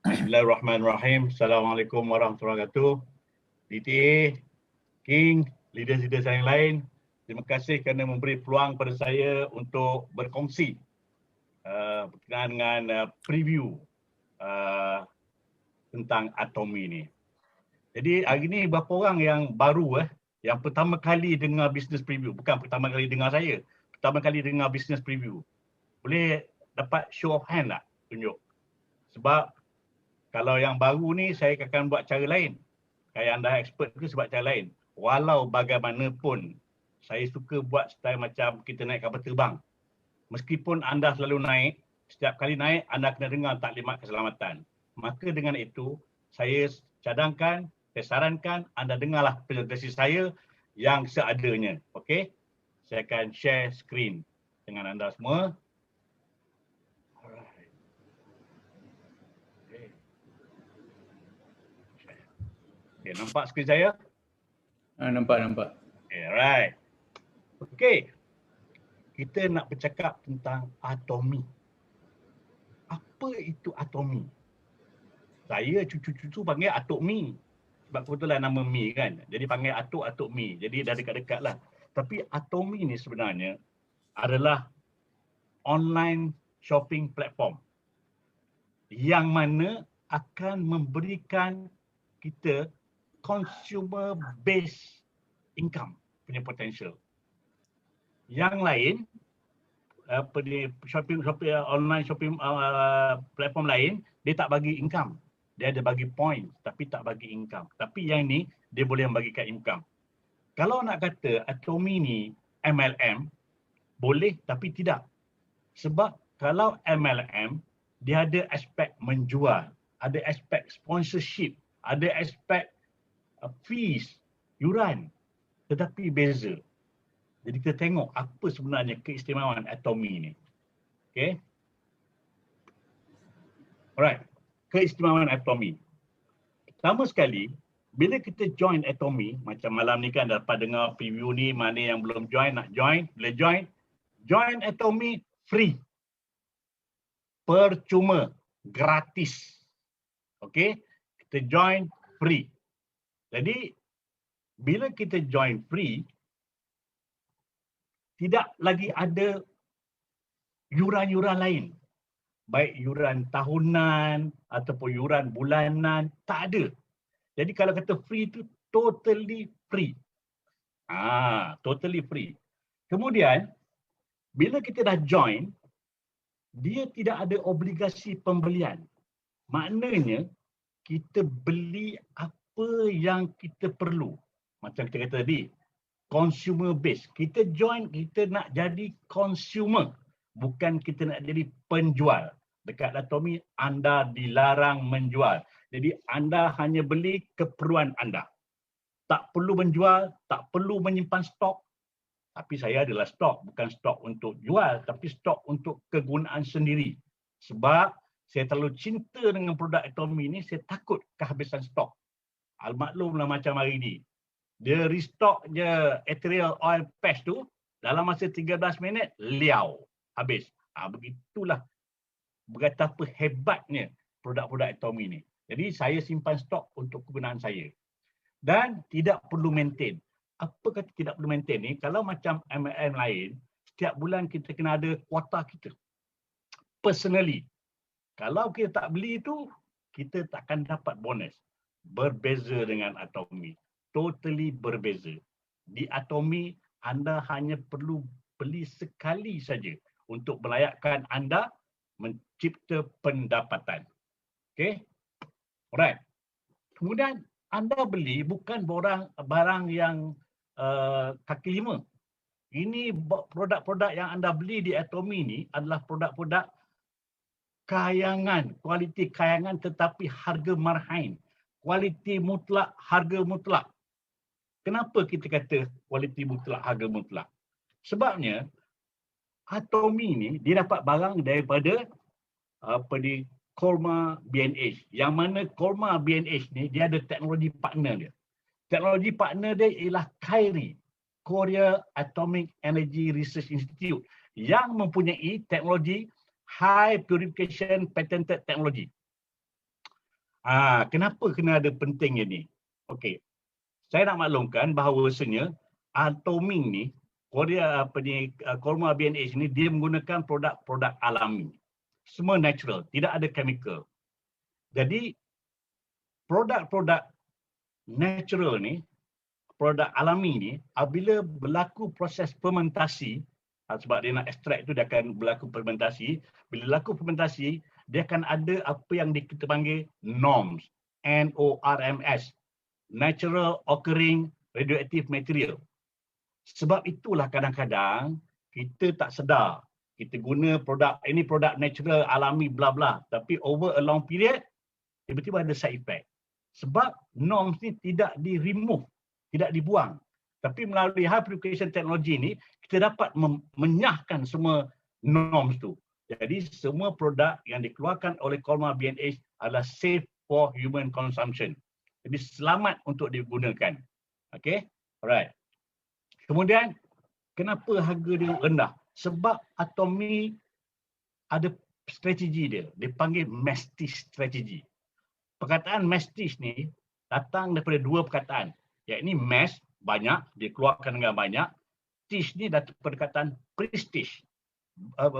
Bismillahirrahmanirrahim. Assalamualaikum warahmatullahi wabarakatuh. DTA, King, leaders-leaders yang lain, terima kasih kerana memberi peluang pada saya untuk berkongsi berkenaan dengan preview tentang Atomi ini. Jadi hari ini berapa orang yang baru yang pertama kali dengar business preview, bukan pertama kali dengar saya, pertama kali dengar business preview. Boleh dapat show of hand tak? Tunjuk. Sebab kalau yang baru ni saya akan buat cara lain. Kayak anda expert tu sebab cara lain. Walau bagaimanapun saya suka buat style macam kita naik kapal terbang. Meskipun anda selalu naik, setiap kali naik anda kena dengar taklimat keselamatan. Maka dengan itu saya cadangkan, saya sarankan anda dengarlah presentasi saya yang seadanya. Okey? Saya akan share screen dengan anda semua. Okay, nampak skrin saya? Nampak. Okay, right. Okay. Kita nak bercakap tentang atomi. Apa itu atomi? Saya cucu-cucu panggil atok mi. Sebab kebetulan nama mi kan. Jadi panggil atok mi. Jadi dah dekat-dekat lah. Tapi atomi ni sebenarnya adalah online shopping platform yang mana akan memberikan kita consumer based income punya potential. Yang lain online shopping platform lain dia tak bagi income. Dia ada bagi point tapi tak bagi income. Tapi yang ni dia boleh membagikan income. Kalau nak kata Atomi ni MLM boleh tapi tidak. Sebab kalau MLM dia ada aspek menjual, ada aspek sponsorship, ada aspek fees, yuran, tetapi beza. Jadi kita tengok apa sebenarnya keistimewaan Atomi ni. Okay. Alright. Keistimewaan Atomi. Pertama sekali, bila kita join Atomi, macam malam ni kan dapat dengar preview ni, mana yang belum join, nak join, boleh join. Join Atomi free. Percuma, gratis. Okay. Kita join free. Jadi, bila kita join free, tidak lagi ada yuran-yuran lain. Baik yuran tahunan ataupun yuran bulanan, tak ada. Jadi kalau kata free itu totally free. Totally free. Kemudian, bila kita dah join, dia tidak ada obligasi pembelian. Maknanya, kita beli apa yang kita perlu. Macam kita kata tadi, consumer base. Kita join, kita nak jadi consumer. Bukan kita nak jadi penjual. Dekat Atomi, anda dilarang menjual. Jadi anda hanya beli keperluan anda. Tak perlu menjual, tak perlu menyimpan stok. Tapi saya adalah stok. Bukan stok untuk jual, tapi stok untuk kegunaan sendiri. Sebab saya terlalu cinta dengan produk Atomi ni, saya takut kehabisan stok. Almaklumlah macam hari ni. Dia restock je ethereal oil patch tu, dalam masa 13 minit, liau. Habis. Begitulah betapa hebatnya produk-produk Atomi ni. Jadi saya simpan stok untuk kegunaan saya. Dan tidak perlu maintain. Apa kata tidak perlu maintain ni? Kalau macam MLM lain, setiap bulan kita kena ada kuota kita. Personally. Kalau kita tak beli itu, kita takkan dapat bonus. Berbeza dengan Atomi. Totally berbeza. Di Atomi, anda hanya perlu beli sekali saja untuk melayakkan anda mencipta pendapatan. Okey? Alright. Kemudian anda beli bukan barang yang kaki lima. Ini produk-produk yang anda beli di Atomi ni adalah produk-produk kayangan, kualiti kayangan tetapi harga marhain. Kualiti mutlak, harga mutlak. Kenapa kita kata kualiti mutlak, harga mutlak? Sebabnya Atomi ni dia dapat barang daripada Kolmar B&H. Yang mana Kolmar B&H ni dia ada teknologi partner dia. Teknologi partner dia ialah KAIRI, Korea Atomic Energy Research Institute, yang mempunyai teknologi High Purification Patented Technology. Kenapa kena ada pentingnya ni? Okey. Saya nak maklumkan bahawasanya Atomy ni, Colmar B&H ni, dia menggunakan produk-produk alami. Semua natural, tidak ada chemical. Jadi produk-produk natural ni, produk alami ni, apabila berlaku proses fermentasi, sebab dia nak extract tu dia akan berlaku fermentasi. Bila berlaku fermentasi, dia akan ada apa yang kita panggil NORMS, NORMS, Natural Occurring Radioactive Material. Sebab itulah kadang-kadang kita tak sedar. Kita guna produk, ini produk natural, alami, bla bla. Tapi over a long period, tiba-tiba ada side effect. Sebab NORMS ni tidak di-remove, tidak dibuang. Tapi melalui high purification technology ni, kita dapat menyahkan semua NORMS tu. Jadi semua produk yang dikeluarkan oleh Colmar B&H adalah safe for human consumption. Jadi selamat untuk digunakan. Okay? Alright. Kemudian, kenapa harga dia rendah? Sebab Atomy ada strategi dia. Dia panggil Mastish strategy. Perkataan Mastish ni datang daripada dua perkataan. Iaitu mass, banyak, dia keluarkan dengan banyak. Tish ni daripada perkataan prestige,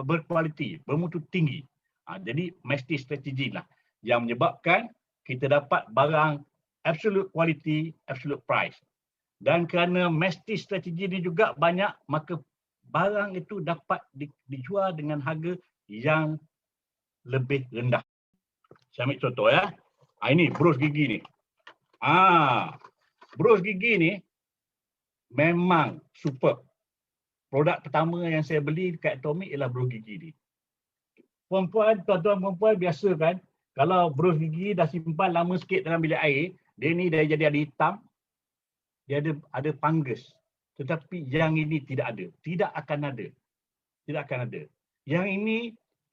berkualiti, bermutu tinggi. Jadi Mastish strategy lah yang menyebabkan kita dapat barang absolute quality, absolute price. Dan kerana Mastish strategy ni juga banyak, maka barang itu dapat dijual dengan harga yang lebih rendah. Saya ambil contoh ya. Ini brush gigi ni. Brush gigi ni memang super. Produk pertama yang saya beli dekat Atomy ialah brush gigi ni. Tuan-tuan perempuan biasa kan, kalau brush gigi dah simpan lama sikit dalam bilik air, dia ni dah jadi ada hitam, dia ada fungus. Tetapi yang ini tidak ada. Tidak akan ada. Tidak akan ada. Yang ini,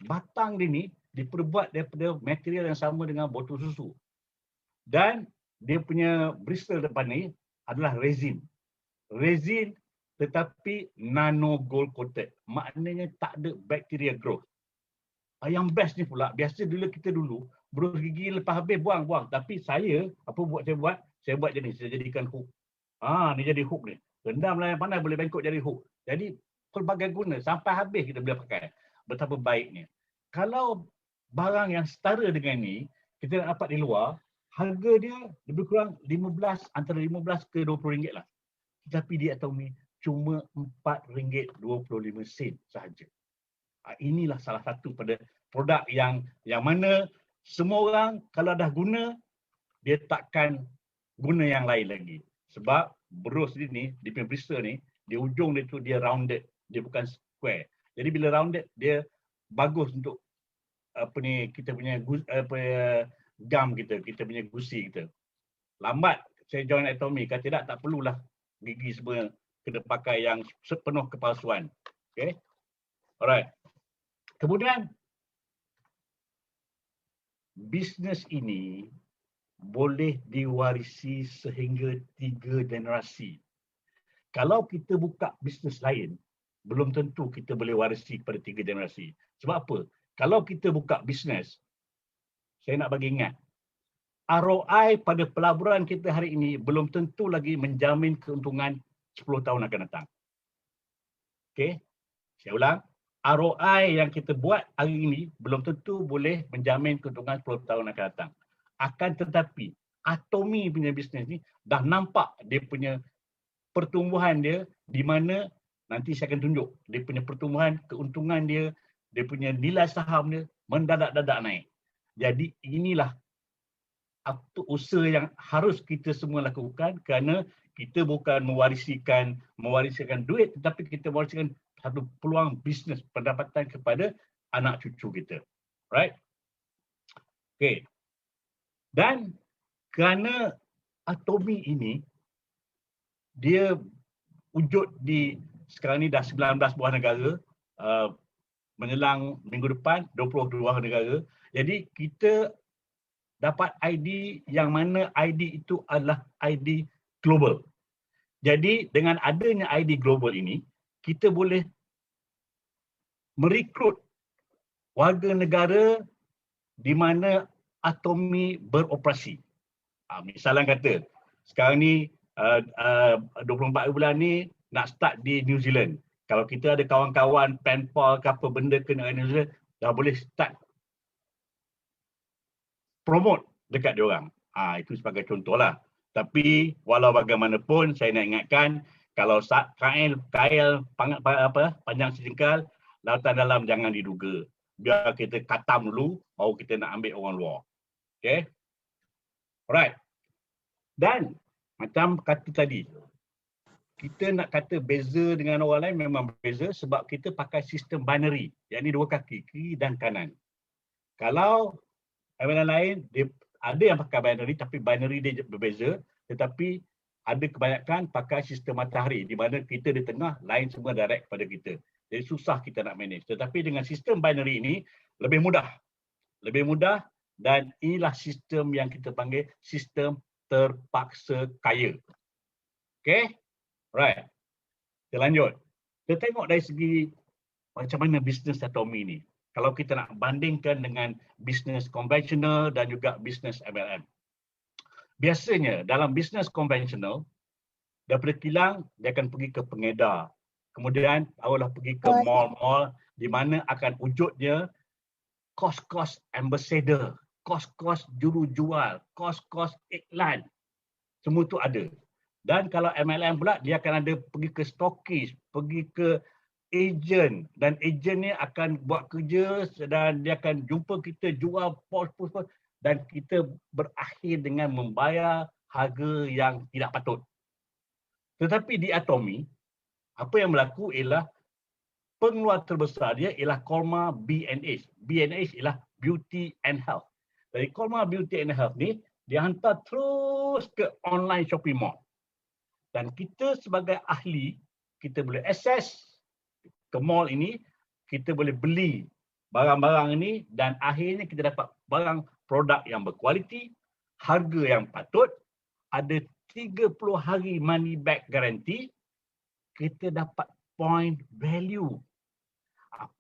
batang dia ni diperbuat daripada material yang sama dengan botol susu. Dan dia punya bristle depan ni adalah resin. Resin tetapi nano gold coated. Maknanya tak ada bacteria growth. Yang best ni pula, biasa kita dulu, brush gigi lepas habis buang-buang. Tapi saya buat? Saya buat jenis, saya jadikan hook. Ni jadi hook ni. Rendamlah yang panas boleh bengkok jadi hook. Jadi pelbagai guna sampai habis kita boleh pakai. Betapa baiknya. Kalau barang yang setara dengan ni kita nak dapat di luar, harga dia lebih kurang antara 15 ke 20 ringgit lah. Tetapi di Atomy cuma RM4.25 sahaja. Inilah salah satu pada produk yang mana semua orang kalau dah guna, dia takkan guna yang lain lagi. Sebab brush ni, di punya bristle ni, di ujung dia tu dia rounded, dia bukan square. Jadi bila rounded, dia bagus untuk kita punya gum kita punya gusi kita. Lambat saya join Atomy, kalau tidak tak perlulah gigi semua kena pakai yang sepenuh kepalsuan. Okay? Alright. Kemudian bisnes ini boleh diwarisi sehingga 3 generasi. Kalau kita buka bisnes lain, belum tentu kita boleh warisi kepada 3 generasi. Sebab apa? Kalau kita buka bisnes, saya nak bagi ingat, ROI pada pelaburan kita hari ini belum tentu lagi menjamin keuntungan 10 tahun akan datang. Okey, saya ulang. ROI yang kita buat hari ini belum tentu boleh menjamin keuntungan 10 tahun akan datang. Akan tetapi, Atomy punya bisnes ni dah nampak dia punya pertumbuhan dia di mana nanti saya akan tunjuk dia punya pertumbuhan, keuntungan dia, dia punya nilai saham dia mendadak-dadak naik. Jadi inilah usaha yang harus kita semua lakukan kerana kita bukan mewariskan duit tetapi kita mewariskan satu peluang bisnes pendapatan kepada anak cucu kita. Right? Okay. Dan kerana Atomy ini dia wujud di sekarang ni dah 19 buah negara, menjelang minggu depan 22 negara. Jadi kita dapat ID yang mana ID itu adalah ID global. Jadi dengan adanya ID global ini, kita boleh merekrut warga negara di mana Atomi beroperasi. Misalnya kata, sekarang ni 24 bulan ni nak start di New Zealand. Kalau kita ada kawan-kawan penpal ke apa benda kena New Zealand, dah boleh start promote dekat diorang. Itu sebagai contohlah. Tapi walau bagaimanapun saya nak ingatkan, kalau kail panjang sejengkal, lautan dalam jangan diduga. Biar kita katam dulu, baru kita nak ambil orang luar. Okay? Alright. Dan macam kata tadi, kita nak kata beza dengan orang lain memang beza sebab kita pakai sistem binary. Yang ni dua kaki, kiri dan kanan. Kalau MLM lain, dia ada yang pakai binary tapi binary dia berbeza, tetapi ada kebanyakan pakai sistem matahari di mana kita di tengah, lain semua direct pada kita. Jadi susah kita nak manage. Tetapi dengan sistem binary ini lebih mudah. Lebih mudah dan inilah sistem yang kita panggil sistem terpaksa kaya. Okay? Right. Kita lanjut. Kita tengok dari segi macam mana bisnes Atomi ni. Kalau kita nak bandingkan dengan bisnes konvensional dan juga bisnes MLM. Biasanya dalam bisnes konvensional, daripada kilang dia akan pergi ke pengedar. Kemudian barulah pergi ke mall-mall di mana akan wujudnya kos-kos ambassador, kos-kos jurujual, kos-kos iklan. Semua tu ada. Dan kalau MLM pula dia akan ada pergi ke stokis, pergi ke ejen dan ejen ni akan buat kerja dan dia akan jumpa kita jual pos dan kita berakhir dengan membayar harga yang tidak patut. Tetapi di Atomi, apa yang berlaku ialah pengeluar terbesar dia ialah Kolmar B&H. B&H ialah Beauty and Health. Dari Kolmar Beauty and Health ni, dia hantar terus ke online shopping mall. Dan kita sebagai ahli, kita boleh access ke mall ini, kita boleh beli barang-barang ini dan akhirnya kita dapat barang produk yang berkualiti, harga yang patut, ada 30 hari money back guarantee, kita dapat point value.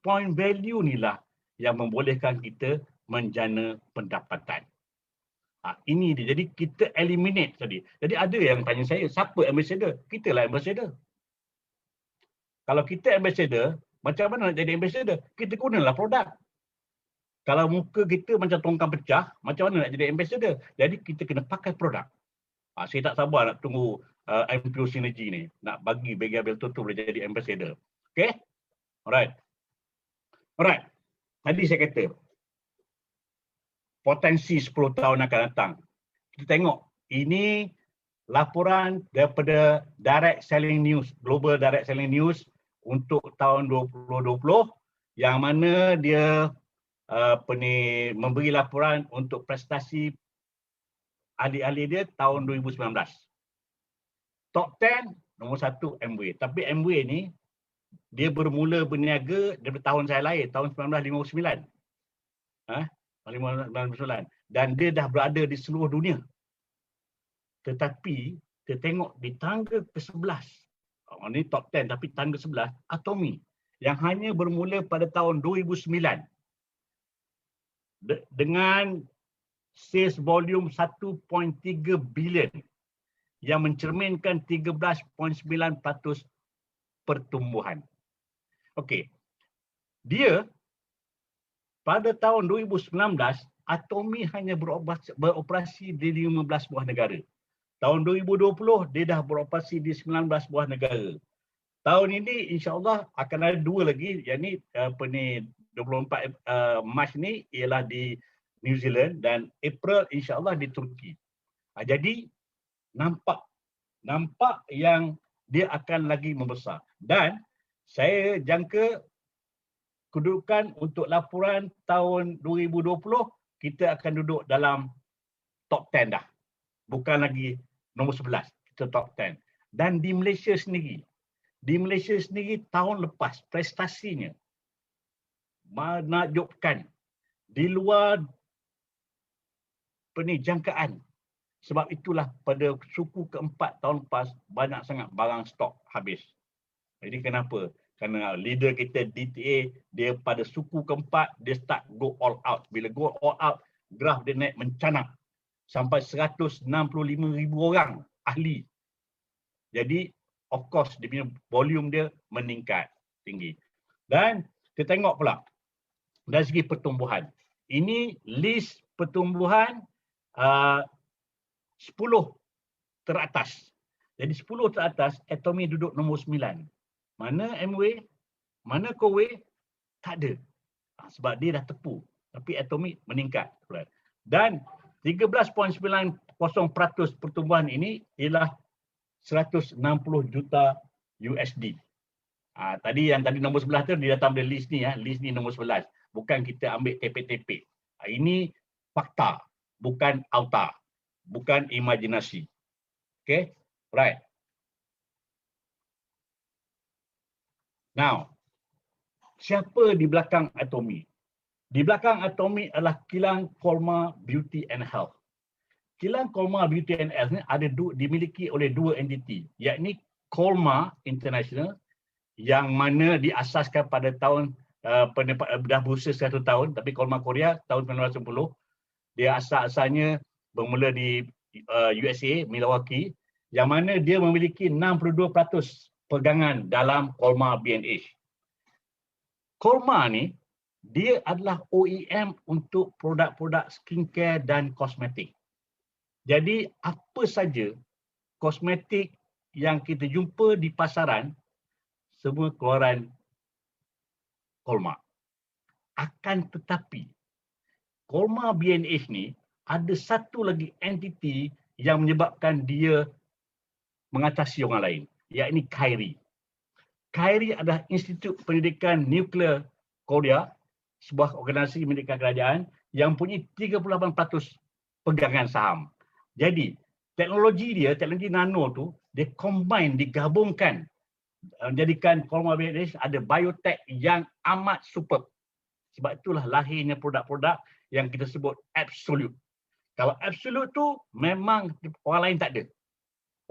Point value inilah yang membolehkan kita menjana pendapatan. Ini dia. Jadi kita eliminate tadi. Jadi ada yang tanya saya, siapa ambassador? Kita lah ambassador. Kalau kita ambassador, macam mana nak jadi ambassador? Kita gunalah produk. Kalau muka kita macam tongkang pecah, macam mana nak jadi ambassador? Jadi kita kena pakai produk. Saya tak sabar nak tunggu MPO Synergy ni. Nak bagi Abel Toto boleh jadi ambassador. Okay? Alright. Alright. Tadi saya kata, potensi 10 tahun akan datang. Kita tengok, ini laporan daripada Direct Selling News, Global Direct Selling News untuk tahun 2020 yang mana dia memberi laporan untuk prestasi ahli-ahli dia tahun 2019. Top 10 nombor 1 Amway. Tapi Amway ni dia bermula berniaga daripada tahun saya lahir, tahun 1959. 1959. Dan dia dah berada di seluruh dunia. Tetapi kita tengok di tangga ke-11. Ini top 10 tapi tangga 11 Atomi yang hanya bermula pada tahun 2009 dengan sales volume 1.3 bilion yang mencerminkan 13.9% pertumbuhan. Okey. Dia pada tahun 2019 Atomi hanya beroperasi di 15 buah negara. Tahun 2020 dia dah beroperasi di 19 buah negara. Tahun ini insya-Allah akan ada 2 lagi, yakni 24 Mac ni ialah di New Zealand dan April insya-Allah di Turki. Jadi nampak yang dia akan lagi membesar. Dan saya jangka kedudukan untuk laporan tahun 2020 kita akan duduk dalam top 10 dah. Bukan lagi nombor 11, kita top 10. Dan di Malaysia sendiri tahun lepas prestasinya menakjubkan di luar jangkaan. Sebab itulah pada suku keempat tahun lepas banyak sangat barang stok habis. Jadi kenapa? Kerana leader kita DTA dia pada suku keempat dia start go all out. Bila go all out graf dia naik mencanak sampai 165,000 orang ahli. Jadi of course dia punya volume dia meningkat tinggi. Dan kita tengok pula dari segi pertumbuhan. Ini list pertumbuhan 10 teratas. Jadi 10 teratas, Atomy duduk nombor 9. Mana Amway? Mana Coway? Tak ada. Sebab dia dah tepu. Tapi Atomy meningkat. Dan 13.90% pertumbuhan ini ialah 160 juta USD. Tadi nombor 11 tu dia datang dari list ni, list ni nombor 11. Bukan kita ambil tepek-tepek. Ini fakta, bukan auta, bukan imajinasi. Okay, right. Now, siapa di belakang Atomy? Di belakang Atomy adalah kilang Colmar Beauty and Health. Kilang Colmar Beauty and Health ni dimiliki oleh dua entiti, yakni Colmar International yang mana diasaskan pada tahun dah berusia 100 tahun, tapi Colmar Korea tahun 1990. Dia asal-asalnya bermula di USA, Milwaukee, yang mana dia memiliki 62% pegangan dalam Colmar B&H. Colmar ni dia adalah OEM untuk produk-produk skincare dan kosmetik. Jadi apa saja kosmetik yang kita jumpa di pasaran semua keluaran Colmar. Akan tetapi Colmar B&H ni ada satu lagi entiti yang menyebabkan dia mengatasi orang lain, yakni KAIRI. KAIRI adalah Institut Pendidikan Nuklear Korea, sebuah organisasi milik kerajaan yang punya 38% pegangan saham. Jadi, teknologi nano tu, dia combine, digabungkan, menjadikan Colmar B&H ada biotech yang amat superb. Sebab itulah lahirnya produk-produk yang kita sebut absolute. Kalau absolute tu memang orang lain tak ada.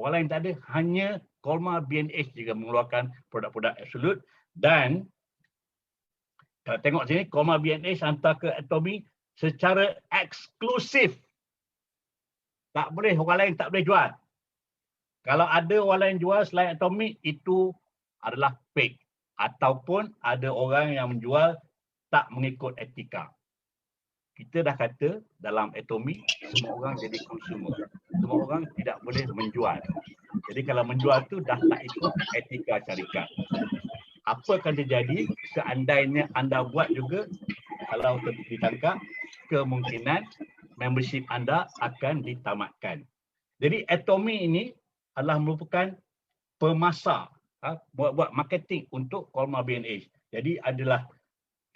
Orang lain tak ada, hanya Colmar B&H juga mengeluarkan produk-produk absolute. Dan kalau tengok sini, Colmar B&H hantar ke Atomy secara eksklusif. Tak boleh, orang lain tak boleh jual. Kalau ada orang lain jual selain Atomy, itu adalah fake. Ataupun ada orang yang menjual tak mengikut etika. Kita dah kata dalam Atomy, semua orang jadi consumer. Semua orang tidak boleh menjual. Jadi kalau menjual tu dah tak ikut etika syarikat. Apa akan terjadi seandainya anda buat juga, kalau ditangkap, kemungkinan membership anda akan ditamatkan. Jadi Atomy ini adalah merupakan pemasar, buat marketing untuk Colmar B&H. Jadi adalah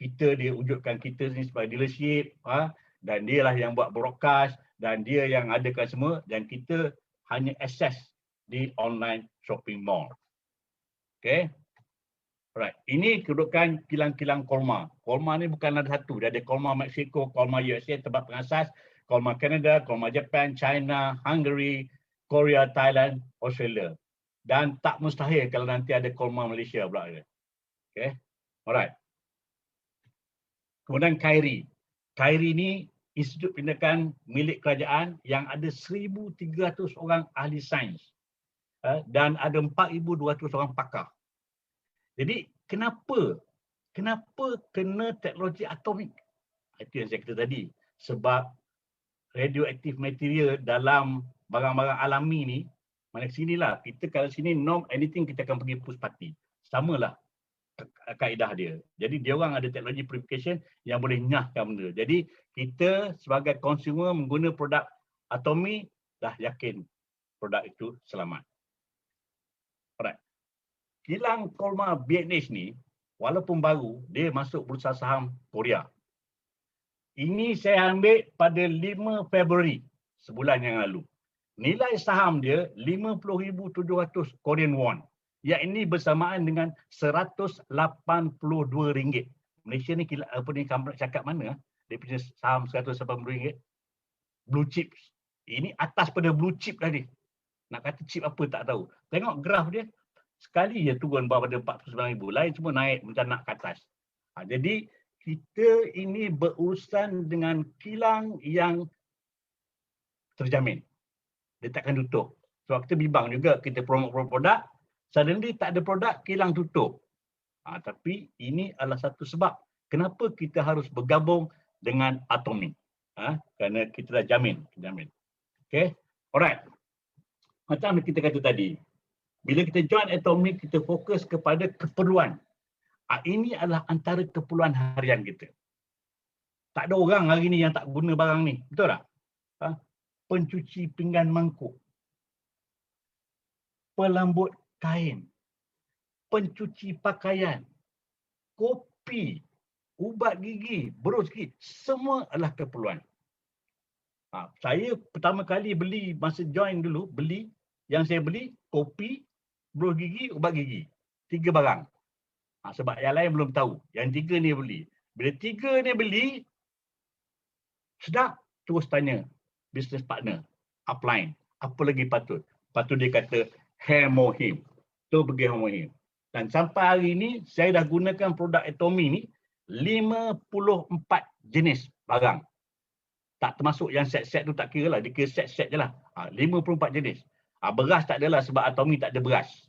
dia wujudkan kita ni sebagai dealership, dan dia lah yang buat broadcast dan dia yang adakan semua, dan kita hanya akses di online shopping mall. Okay. Alright, ini kedudukan kilang-kilang Colmar. Colmar ni bukan ada satu, dia ada Colmar Mexico, Colmar USA tempat pengasas, Colmar Canada, Colmar Japan, China, Hungary, Korea, Thailand, Australia. Dan tak mustahil kalau nanti ada Colmar Malaysia pula. Okay. Alright. Kemudian KAIRI. KAIRI ni institut pendidikan milik kerajaan yang ada 1,300 orang ahli sains dan ada 4,200 orang pakar. Jadi kenapa kena teknologi atomik? Itu yang saya kata tadi. Sebab radioaktif material dalam barang-barang alami ni, mana sinilah kita kalau sini norm anything kita akan pergi puspati. Samalah kaedah dia. Jadi dia orang ada teknologi purification yang boleh nyahkan benda. Jadi kita sebagai consumer mengguna produk Atomy dah yakin produk itu selamat. Alright. Kilang Colmar B&H ni walaupun baru, dia masuk bursa saham Korea. Ini saya ambil pada 5 Februari sebulan yang lalu. Nilai saham dia 50,700 Korean won. Yang ini bersamaan dengan RM182. Malaysia ni cakap mana? Dia punya saham RM180. Blue chips. Ini atas pada blue chip tadi. Nak kata chip apa tak tahu. Tengok graf dia. Sekali dia turun bawah pada 49,000. Lain semua naik mencanak ke atas. Jadi kita ini berurusan dengan kilang yang terjamin. Dia takkan tutup. So kita bimbang juga, kita promote produk, suddenly tak ada produk, kilang tutup. Tapi ini adalah satu sebab kenapa kita harus bergabung dengan Atomic. Kerana kita dah jamin. Okay? Alright. Macam kita kata tadi, bila kita join Atomic, kita fokus kepada keperluan. Ini adalah antara keperluan harian kita. Tak ada orang hari ni yang tak guna barang ni. Betul tak? Pencuci pinggan mangkuk. Pelambut kain. Pencuci pakaian. Kopi. Ubat gigi. Berus gigi. Semua adalah keperluan. Saya pertama kali beli, masa join dulu, yang saya beli kopi, berus gigi, ubat gigi. 3 barang. Sebab yang lain belum tahu. Yang 3 ni beli. Bila 3 ni beli, sedap, terus tanya business partner, upline, apa lagi patut? Patut dia kata Hemohim. Tu pergi Hemohim. Dan sampai hari ni, saya dah gunakan produk Atomic ni 54 jenis barang. Tak termasuk yang set-set tu, tak kira lah. Dia kira set-set je lah. 54 jenis. Beras tak adalah sebab Atomic tak ada beras.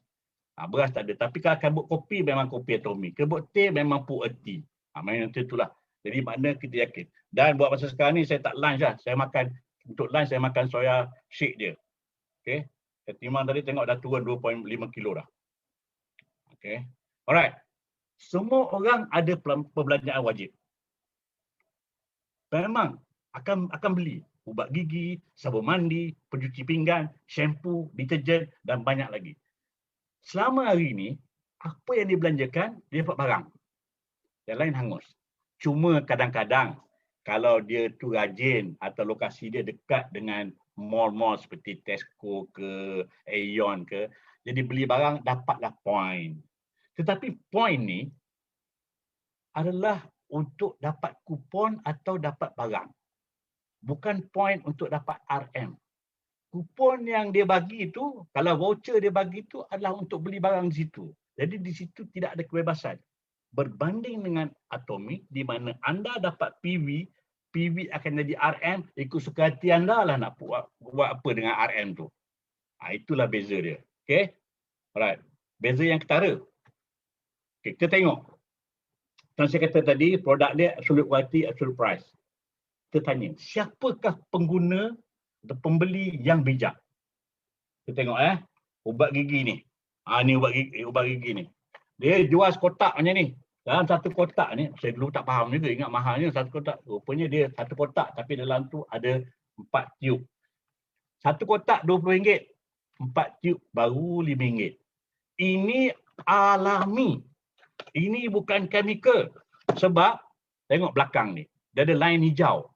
Beras tak ada. Tapi kalau akan buat kopi, memang kopi Atomic. Kalau buat teh, memang put tea. Memang itulah. Jadi makna kita yakin. Dan buat masa sekarang ni, saya tak lunch lah. Saya makan, untuk lunch saya makan soya shake je. Okay. Saya timbang tadi tengok dah turun 2.5 kilo dah. Okay. Alright. Semua orang ada perbelanjaan wajib. Memang akan beli ubat gigi, sabun mandi, pencuci pinggan, shampoo, deterjen dan banyak lagi. Selama hari ini, apa yang dibelanjakan, dia dapat barang. Yang lain hangus. Cuma kadang-kadang, kalau dia tu rajin atau lokasi dia dekat dengan mall-mall seperti Tesco ke, Aeon ke, jadi beli barang dapatlah point. Tetapi point ni adalah untuk dapat kupon atau dapat barang. Bukan point untuk dapat RM. Kupon yang dia bagi itu, kalau voucher dia bagi itu adalah untuk beli barang di situ. Jadi di situ tidak ada kebebasan. Berbanding dengan Atomic, di mana anda dapat PV, PV akan jadi RM, ikut suka hati anda lah nak buat apa dengan RM tu. Itulah beza dia. Okay? Alright. Beza yang ketara. Okay, kita tengok. Macam saya kata tadi, produk dia absolute quality, absolute price. Kita tanya, siapakah pengguna atau pembeli yang bijak? Kita tengok ubat gigi ni. Ni ubat gigi ni. Dia jual sekotak macam ni. Dalam satu kotak ni, saya dulu tak faham juga, ingat mahalnya satu kotak. Rupanya dia satu kotak tapi dalam tu ada 4 tiub. Satu kotak RM20, 4 tiub baru RM5. Ini alami. Ini bukan chemical. Sebab, tengok belakang ni. Dia ada line hijau.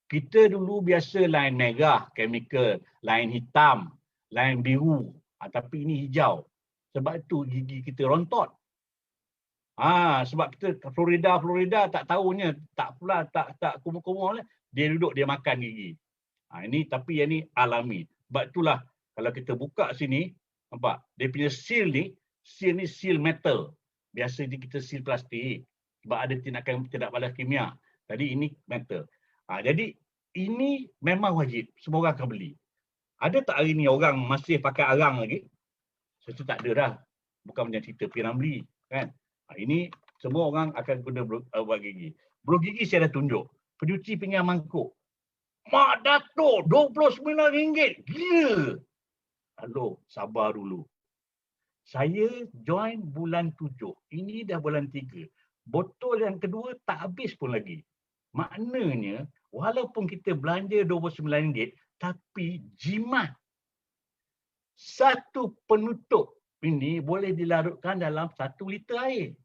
Kita dulu biasa line merah, chemical. Line hitam, line biru. Tapi ini hijau. Sebab itu gigi kita rontot. Sebab kita Florida tak tahunya. Tak pula, tak kumur-kumur. Dia duduk, dia makan gigi. Ini, tapi yang ni alami. Sebab itulah, kalau kita buka sini, nampak? Dia punya seal ni seal metal. Biasa ni kita seal plastik. Sebab ada tindakan tidak balas kimia. Jadi ini metal. Jadi ini memang wajib. Semua orang akan beli. Ada tak hari ni orang masih pakai arang lagi? Saya tak ada dah. Bukan macam cerita pirang beli. Kan? Ini semua orang akan guna ubat gigi. Berus gigi saya dah tunjuk. Pencuci pinggan mangkuk. Mak Datuk, RM29. Gila. Halo, sabar dulu. Saya join bulan 7. Ini dah bulan 3. Botol yang kedua tak habis pun lagi. Maknanya, walaupun kita belanja RM29, tapi jimat. Satu penutup ini boleh dilarutkan dalam 1 liter air.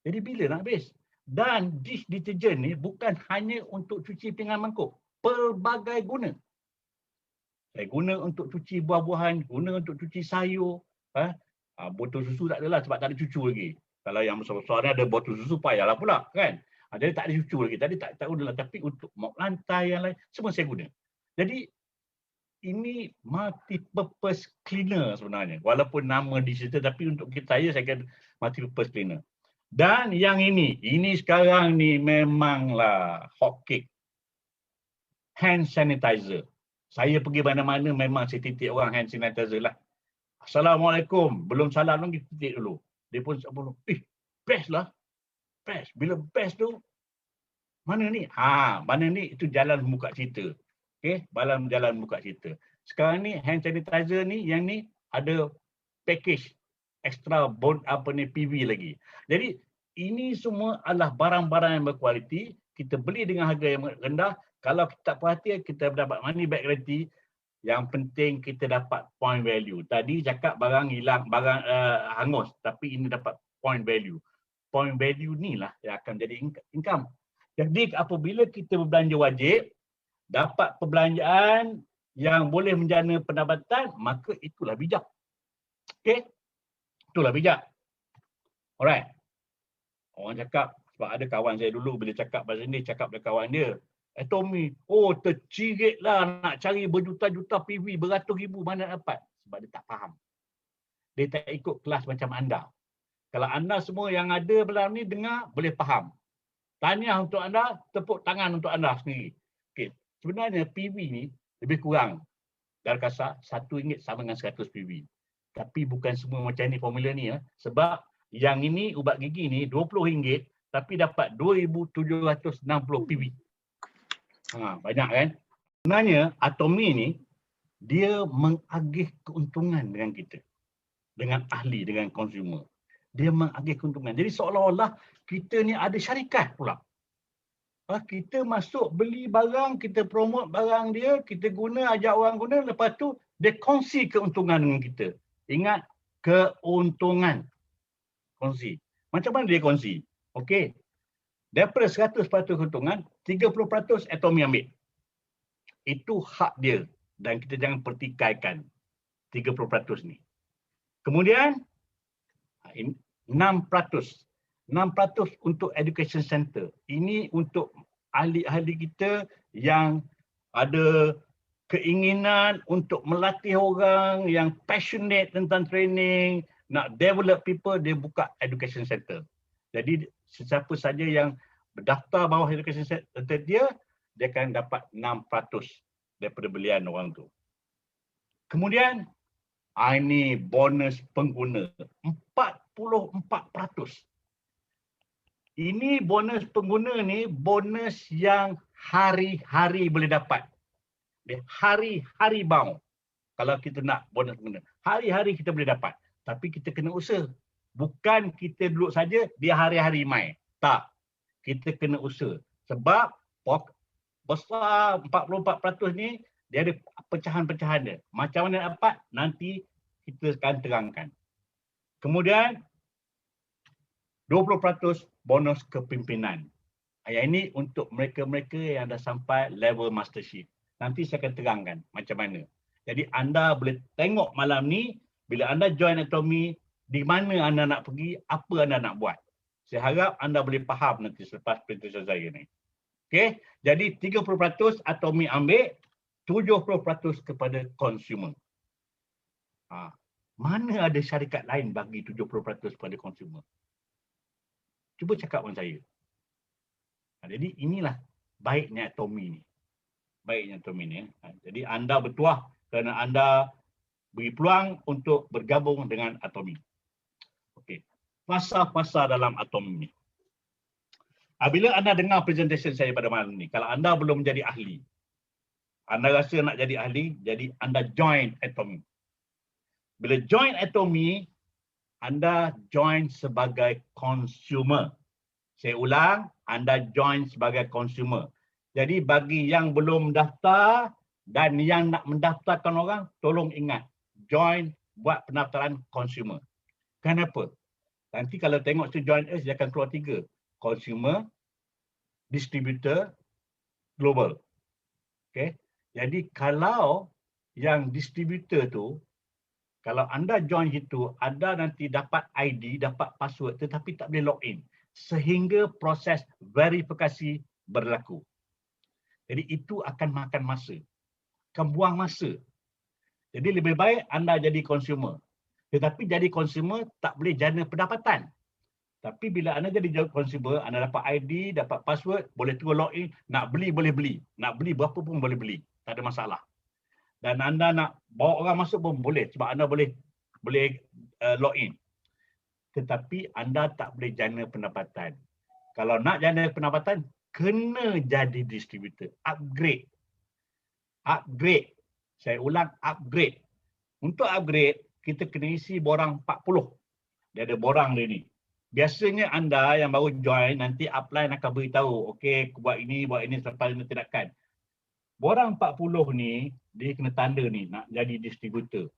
Jadi bila nak habis? Dan dish deterjen ni bukan hanya untuk cuci pinggan mangkuk. Pelbagai guna. Saya guna untuk cuci buah-buahan, guna untuk cuci sayur. Botol susu tak adalah sebab tak ada cucu lagi. Kalau yang besar-besar ni ada botol susu payahlah pula kan. Jadi tak ada cucu lagi. Tadi tak guna lah. Tapi untuk mop lantai yang lain, semua saya guna. Jadi ini multi-purpose cleaner sebenarnya. Walaupun nama digital tapi untuk kita saya kata multi-purpose cleaner. Dan yang ini sekarang ni memanglah hot cake. Hand sanitizer. Saya pergi mana-mana memang saya titik orang hand sanitizer lah. Assalamualaikum. Belum salam lagi titik dulu. Dia pun sebelum, best lah. Best. Bila best tu, mana ni? Mana ni? Itu jalan buka cerita. Okay, jalan buka cerita. Sekarang ni hand sanitizer ni, yang ni ada package extra PV lagi. Jadi ini semua adalah barang-barang yang berkualiti. Kita beli dengan harga yang rendah. Kalau kita tak perhatian, kita dapat money back guarantee. Yang penting kita dapat point value. Tadi cakap barang hilang, barang hangus. Tapi ini dapat point value. Point value ni lah yang akan jadi income. Jadi apabila kita berbelanja wajib, dapat perbelanjaan yang boleh menjana pendapatan, maka itulah bijak. Okey? Itulah bijak. Alright. Orang cakap, sebab ada kawan saya dulu bila cakap bahasa ni, cakap dengan kawan dia, Tommy, tercirit lah nak cari berjuta-juta PV, beratus ribu, mana dapat? Sebab dia tak faham. Dia tak ikut kelas macam anda. Kalau anda semua yang ada dalam ni dengar, boleh faham. Tahniah untuk anda, tepuk tangan untuk anda sendiri. Okay. Sebenarnya PV ni lebih kurang. Dalam kasar, RM1 sama dengan 100 PV. Tapi bukan semua macam ni formula ni. Sebab yang ini, ubat gigi ni, RM20, tapi dapat 2,760 PV. Banyak kan? Sebenarnya, Atomy ni, dia mengagih keuntungan dengan kita. Dengan ahli, dengan konsumer. Dia mengagih keuntungan. Jadi seolah-olah kita ni ada syarikat pula. Kita masuk beli barang, kita promote barang dia, kita guna, ajak orang guna, lepas tu dia kongsi keuntungan dengan kita. Ingat, keuntungan. Kongsi. Macam mana dia kongsi? Okey. Daripada 100% keuntungan, 30% Atomy ambil. Itu hak dia. Dan kita jangan pertikaikan 30% ni. Kemudian, 6% untuk education center. Ini untuk ahli-ahli kita yang ada keinginan untuk melatih orang yang passionate tentang training, nak develop people, dia buka education center. Jadi sesiapa saja yang berdaftar bawah education center dia akan dapat 6% daripada belian orang tu. Kemudian, ini bonus pengguna, 44%. Ini bonus pengguna ni, bonus yang hari-hari boleh dapat. Dia hari-hari bound. Kalau kita nak bonus pengguna, hari-hari kita boleh dapat. Tapi kita kena usaha. Bukan kita duduk saja, dia hari-hari main. Tak. Kita kena usaha. Sebab besar 44% ni, dia ada pecahan-pecahan dia. Macam mana dapat, nanti kita akan terangkan. Kemudian, 20% bonus kepimpinan. Yang ini untuk mereka-mereka yang dah sampai level mastership. Nanti saya akan terangkan macam mana. Jadi anda boleh tengok malam ni, bila anda join Atomy, di mana anda nak pergi, apa anda nak buat. Saya harap anda boleh faham nanti selepas presentation saya ni. Okey, jadi 30% Atomy ambil, 70% kepada consumer. Mana ada syarikat lain bagi 70% kepada consumer? Cuba cakap dengan saya. Jadi inilah baiknya Atomy ni. Baiknya Atomy ni. Jadi anda bertuah kerana anda beri peluang untuk bergabung dengan Atomy. Okey. Fasa-fasa dalam Atomy ni. Bila anda dengar presentation saya pada malam ni, kalau anda belum menjadi ahli, anda rasa nak jadi ahli, jadi anda join Atomy. Bila join Atomy, anda join sebagai consumer. Saya ulang, anda join sebagai consumer. Jadi bagi yang belum daftar dan yang nak mendaftarkan orang, tolong ingat, join buat pendaftaran consumer. Kenapa? Nanti kalau tengok tu join us, dia akan keluar 3. Consumer, distributor, global. Okay? Jadi kalau yang distributor tu, kalau anda join itu, anda nanti dapat ID, dapat password tetapi tak boleh login. Sehingga proses verifikasi berlaku. Jadi itu akan makan masa. Akan buang masa. Jadi lebih baik anda jadi consumer. Tetapi jadi consumer tak boleh jana pendapatan. Tapi bila anda jadi consumer, anda dapat ID, dapat password, boleh terus login, nak beli boleh beli. Nak beli berapa pun boleh beli. Tak ada masalah. Dan anda nak bawa orang masuk pun boleh sebab anda boleh login. Tetapi anda tak boleh jana pendapatan. Kalau nak jana pendapatan, kena jadi distributor. Upgrade. Upgrade. Saya ulang, upgrade. Untuk upgrade, kita kena isi borang 40. Dia ada borang dia ni. Biasanya anda yang baru join, nanti upline akan beritahu, okey, buat ini selepas ini tindakan. Borang 40 ni, dia kena tanda ni, nak jadi distributor.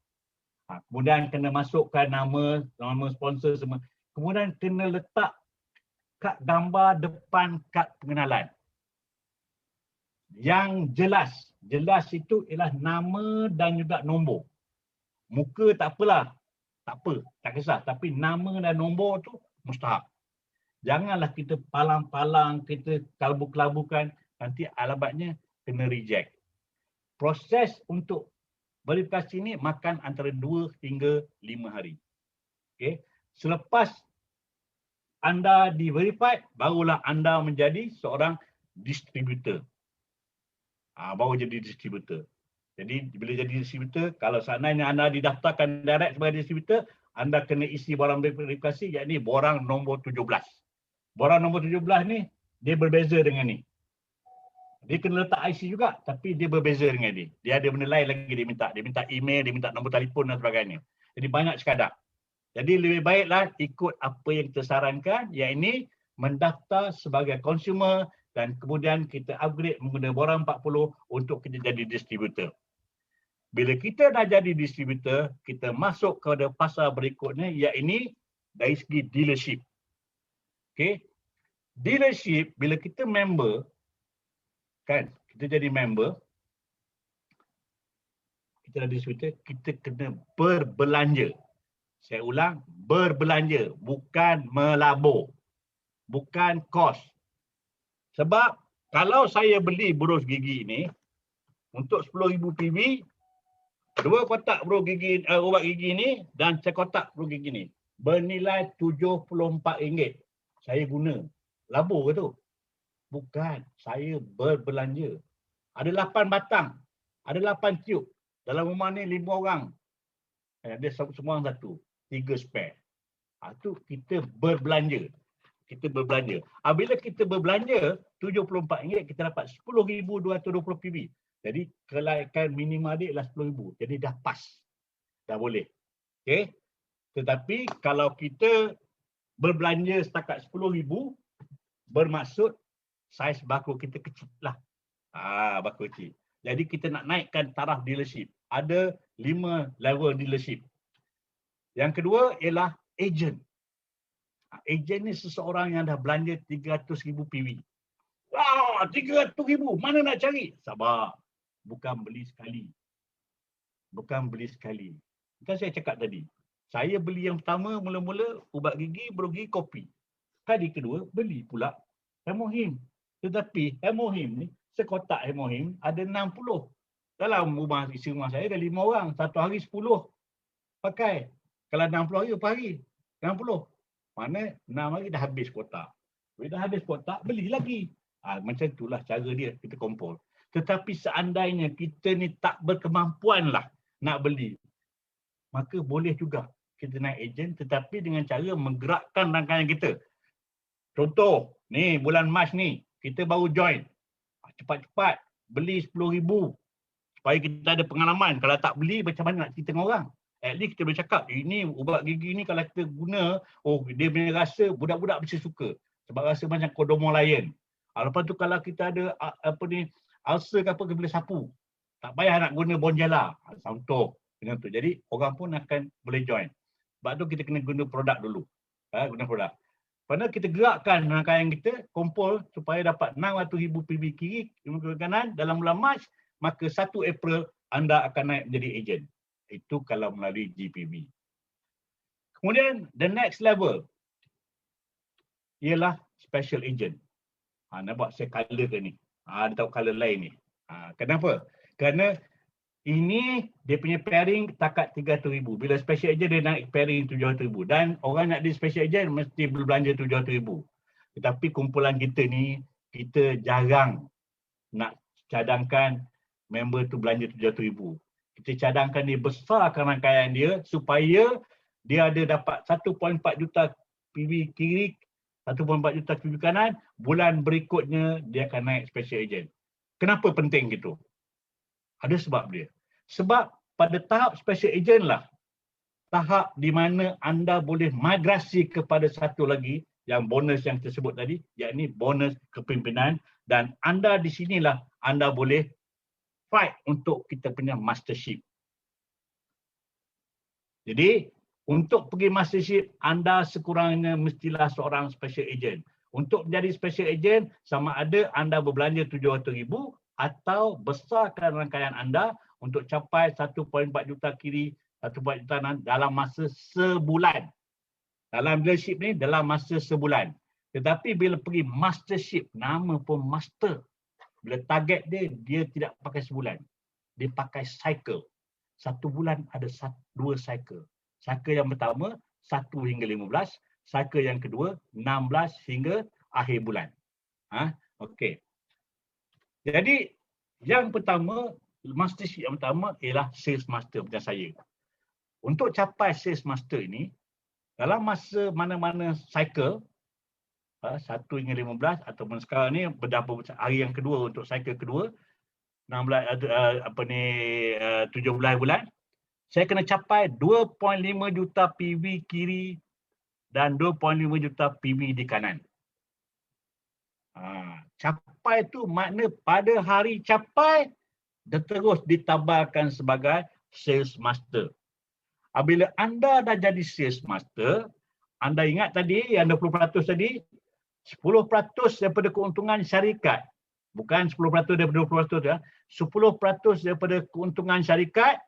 Kemudian kena masukkan nama sponsor semua. Kemudian kena letak kad gambar depan kad pengenalan. Yang jelas itu ialah nama dan juga nombor. Muka tak apalah, tak kisah. Tapi nama dan nombor tu mustahak. Janganlah kita palang-palang, kita kelabu-kelabukan, nanti alamatnya kena reject. Proses untuk verifikasi ini makan antara 2 hingga 5 hari. Okay. Selepas anda di-verified, barulah anda menjadi seorang distributor. Baru jadi distributor. Jadi bila jadi distributor, kalau seandainya anda didaftarkan direct sebagai distributor, anda kena isi borang verifikasi, yakni borang nombor 17. Borang nombor 17 ni, dia berbeza dengan ni. Dia kena letak IC juga, tapi dia berbeza dengan dia. Dia ada benda lain lagi dia minta. Dia minta email, dia minta nombor telefon dan sebagainya. Jadi banyak sekadar. Jadi lebih baiklah ikut apa yang kita sarankan, yakni mendaftar sebagai consumer dan kemudian kita upgrade menggunakan borang 40 untuk kita jadi distributor. Bila kita dah jadi distributor, kita masuk kepada fasa berikutnya, yakni dari segi dealership. Okay. Dealership, bila kita member, kan, kita jadi member, kita dah distributor, kita kena berbelanja. Saya ulang, berbelanja, bukan melabur. Bukan kos. Sebab kalau saya beli brus gigi ni untuk 10,000 PV, 2 kotak brus gigi, ubat gigi ni dan sekotak brus gigi ni bernilai RM74. Saya guna. Labur ke tu? Bukan. Saya berbelanja. Ada 8 batang. Ada 8 tube. Dalam rumah ni 5 orang. Ada semua orang satu. 3 spare. Itu kita berbelanja. Kita berbelanja. Bila kita berbelanja RM74, kita dapat 10,220 PV. Jadi kelaikan minimal dia ialah 10,000. Jadi dah pas. Dah boleh. Okey. Tetapi kalau kita berbelanja setakat 10,000, bermaksud saiz bako kita kecil lah. Bako kecil. Jadi kita nak naikkan taraf dealership. Ada 5 level dealership. Yang kedua ialah agent. Agent ni seseorang yang dah belanja 300,000 PV. Wah, 300,000. Mana nak cari? Sabar. Bukan beli sekali. Bukan beli sekali. Kan saya cakap tadi. Saya beli yang pertama mula-mula ubat gigi, brus gigi, kopi. Kali kedua beli pula Hemohim. Tetapi Hemohim ni, sekotak Hemohim ada 60. Dalam isi rumah saya ada 5 orang. Satu hari 10 pakai. Kalau 60 hari, berapa hari? 60. Mana 6 hari dah habis kotak. Bila dah habis kotak, beli lagi. Macam itulah cara dia, kita kumpul. Tetapi seandainya kita ni tak berkemampuan lah nak beli, maka boleh juga kita naik ejen, tetapi dengan cara menggerakkan rangkaian kita. Contoh, ni bulan Mac ni, kita baru join. Cepat-cepat beli 10,000 supaya kita ada pengalaman. Kalau tak beli, macam mana nak cerita dengan orang? At least kita boleh cakap, ini ubat gigi ni kalau kita guna, dia punya rasa budak-budak mesti suka. Sebab rasa macam Kodomo Lion. Lepas tu kalau kita ada ulcer ke apa, kita boleh sapu. Tak payah nak guna Bonjela. Contoh. Jadi orang pun akan boleh join. Sebab tu kita kena guna produk dulu. Guna produk. Kerana kita gerakkan rangkaian kita, kumpul supaya dapat 600,000 PV kiri, 5 kanan dalam bulan Mac, maka 1 April anda akan naik menjadi ejen. Itu kalau melalui GPV. Kemudian, the next level ialah special agent. Nampak saya color ke ni? Dia tahu color lain ni. Kenapa? Kerana Ini dia punya pairing takat 300,000. Bila special agent dia naik pairing 700,000. Dan orang nak di special agent mesti berbelanja 700,000. Tetapi kumpulan kita ni, kita jarang nak cadangkan member tu belanja 700,000. Kita cadangkan dia besarkan rangkaian dia supaya dia ada dapat 1.4 juta PV kiri, 1.4 juta PV kanan, bulan berikutnya dia akan naik special agent. Kenapa penting gitu? Ada sebab dia. Sebab pada tahap special agent lah tahap di mana anda boleh migrasi kepada satu lagi yang bonus yang tersebut tadi, yakni bonus kepimpinan, dan anda di sinilah anda boleh fight untuk kita punya mastership. Jadi untuk pergi mastership anda sekurangnya mestilah seorang special agent. Untuk menjadi special agent sama ada anda berbelanja 700,000 atau besarkan rangkaian anda untuk capai 1.4 juta kiri, 1.4 juta kanan dalam masa sebulan. Dalam leadership ni dalam masa sebulan. Tetapi bila pergi mastership, nama pun master. Bila target dia tidak pakai sebulan. Dia pakai cycle. Satu bulan ada 2 cycle. Cycle yang pertama 1 hingga 15, cycle yang kedua 16 hingga akhir bulan. Okey. Jadi yang pertama, mastership yang pertama ialah sales master macam saya. Untuk capai sales master ini, dalam masa mana-mana cycle 1 hingga 15 ataupun sekarang ni berdasarkan hari yang kedua untuk cycle kedua 17 bulan, saya kena capai 2.5 juta PV kiri dan 2.5 juta PV di kanan. Capai tu makna pada hari capai dia terus ditabarkan sebagai sales master. Apabila anda dah jadi sales master, anda ingat tadi yang 20% tadi, 10% daripada keuntungan syarikat, bukan 10% daripada 20%, 10% daripada keuntungan syarikat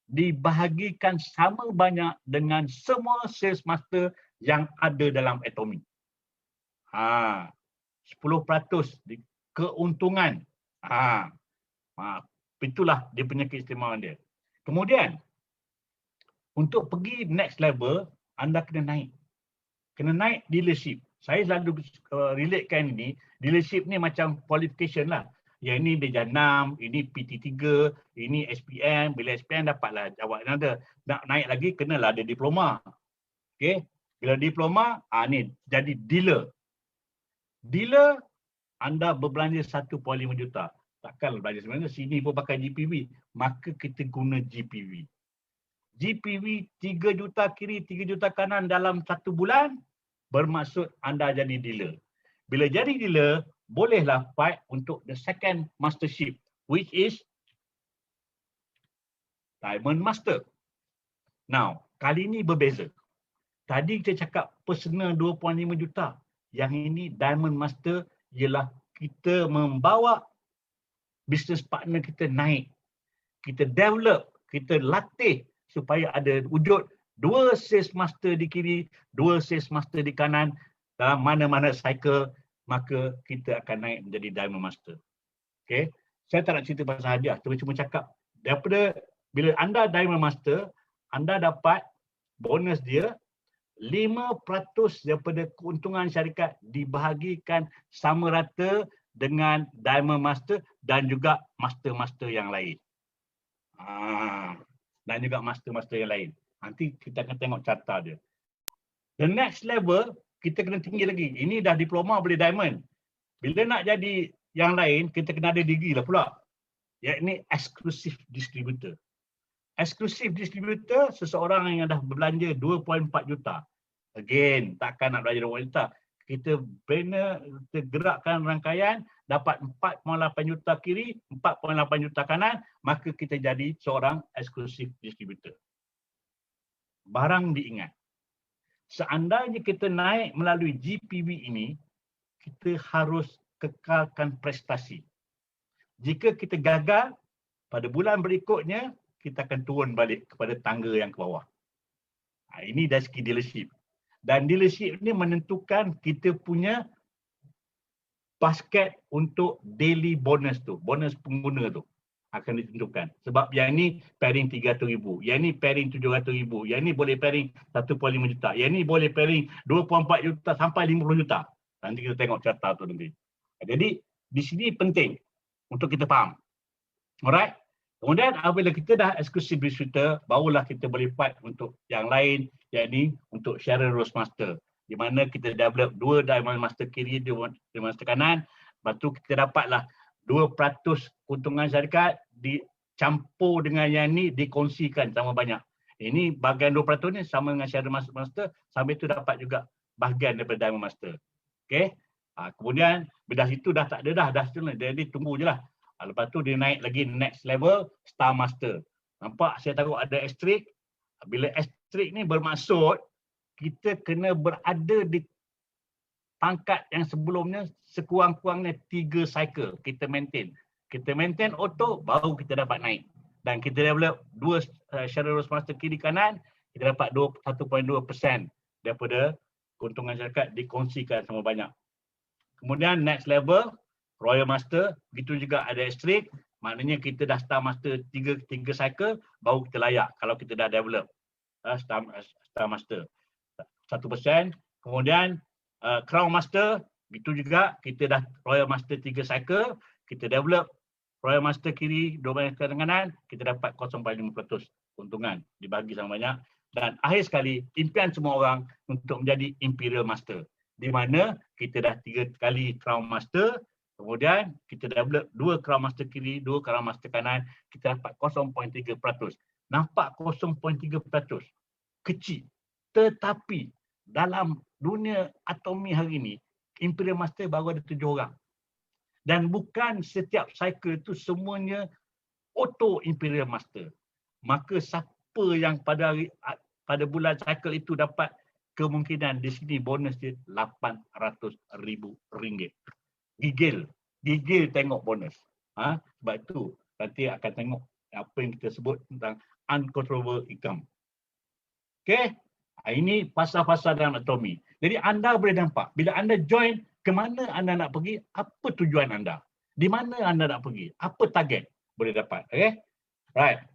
dibahagikan sama banyak dengan semua sales master yang ada dalam Atomy. 10% keuntungan. Itulah dia punya keistimewaan dia. Kemudian, untuk pergi next level, anda kena naik. Kena naik dealership. Saya selalu relatekan ini, dealership ni macam qualification lah. Yang ini dia 6, ini PT3, ini SPM. Bila SPM dapatlah awak ada. Nak naik lagi, kenalah ada diploma. Okay. Bila diploma, ni jadi dealer. Dealer, anda berbelanja 1.5 juta. Takkan belanja sebenarnya, sini pun pakai GPV. Maka kita guna GPV. GPV 3 juta kiri, 3 juta kanan dalam 1 bulan, bermaksud anda jadi dealer. Bila jadi dealer, bolehlah fight untuk the second mastership, which is Diamond Master. Now, kali ini berbeza. Tadi kita cakap personal 2.5 juta. Yang ini Diamond Master ialah kita membawa business partner kita naik. Kita develop, kita latih supaya ada wujud 2 sales master di kiri, 2 sales master di kanan dalam mana-mana cycle, maka kita akan naik menjadi Diamond Master. Okay. Saya tak nak cerita pasal hadiah, tapi cuma cakap daripada bila anda Diamond Master, anda dapat bonus dia 5% daripada keuntungan syarikat dibahagikan sama rata dengan Diamond Master dan juga master-master yang lain. Dan juga master-master yang lain. Nanti kita akan tengok carta dia. The next level, kita kena tinggi lagi. Ini dah diploma boleh diamond. Bila nak jadi yang lain, kita kena ada degree lah pula. Iaitu exclusive distributor. Exclusive distributor, seseorang yang dah berbelanja 2.4 juta. Again, takkan nak belanja 2.4 juta. Kita gerakkan rangkaian, dapat 4.8 juta kiri, 4.8 juta kanan, maka kita jadi seorang exclusive distributor. Barang diingat. Seandainya kita naik melalui GPV ini, kita harus kekalkan prestasi. Jika kita gagal, pada bulan berikutnya, kita akan turun balik kepada tangga yang ke bawah. Ini dari segi dealership. Dan dealership ini menentukan kita punya basket untuk daily bonus tu, bonus pengguna tu. akan ditentukan. Sebab yang ni pairing 300,000, yang ni pairing 700,000, yang ni boleh pairing 1.5 juta, yang ni boleh pairing 2.4 juta sampai 50 juta. Nanti kita tengok carta tu nanti. Jadi di sini penting untuk kita faham. Alright. Kemudian apabila kita dah exclusive distributor, barulah kita boleh fight untuk yang lain, yakni untuk sharer rules master. Di mana kita develop 2 diamond master kiri, 2 diamond master kanan. Lepas tu kita dapatlah 2% keuntungan syarikat dicampur dengan yang ni dikongsikan sama banyak. Ini bahagian 2% ni sama dengan sharer master, sambil tu dapat juga bahagian daripada diamond master. Okey. Kemudian bila situ dah tak ada dah seterusnya. Jadi tunggu je lah. Lepas tu dia naik lagi next level Star Master. Nampak saya taruh ada asterisk. Bila asterisk ni bermaksud kita kena berada di pangkat yang sebelumnya sekurang-kurangnya 3 cycle kita maintain. Kita maintain auto baru kita dapat naik. Dan kita develop 2 sharer rules master kiri kanan, kita dapat 1.2% daripada keuntungan syarikat dikongsikan sama banyak. Kemudian next level Royal Master, begitu juga ada asterisk, maknanya kita dah Star Master 3 cycle, baru kita layak kalau kita dah develop Star Master 1%. Kemudian Crown Master, begitu juga kita dah Royal Master 3 cycle, kita develop Royal Master kiri, 2 kanan, kita dapat 0.5% keuntungan dibagi sama banyak. Dan akhir sekali, impian semua orang untuk menjadi Imperial Master, di mana kita dah 3 kali Crown Master. Kemudian kita develop 2 Crown Master kiri, 2 Crown Master kanan, kita dapat 0.3%. Nampak 0.3%? Kecil. Tetapi dalam dunia atomi hari ini, Imperial Master baru ada 7 orang. Dan bukan setiap cycle itu semuanya auto Imperial Master. Maka siapa yang pada bulan cycle itu dapat kemungkinan di sini bonus dia RM800,000. Gigil tengok bonus. Sebab itu nanti akan tengok apa yang kita sebut tentang uncontrollable income. Okey, ini pasal-pasal dalam atomi. Jadi anda boleh nampak bila anda join, ke mana anda nak pergi, apa tujuan anda, di mana anda nak pergi, apa target boleh dapat. Okey, right.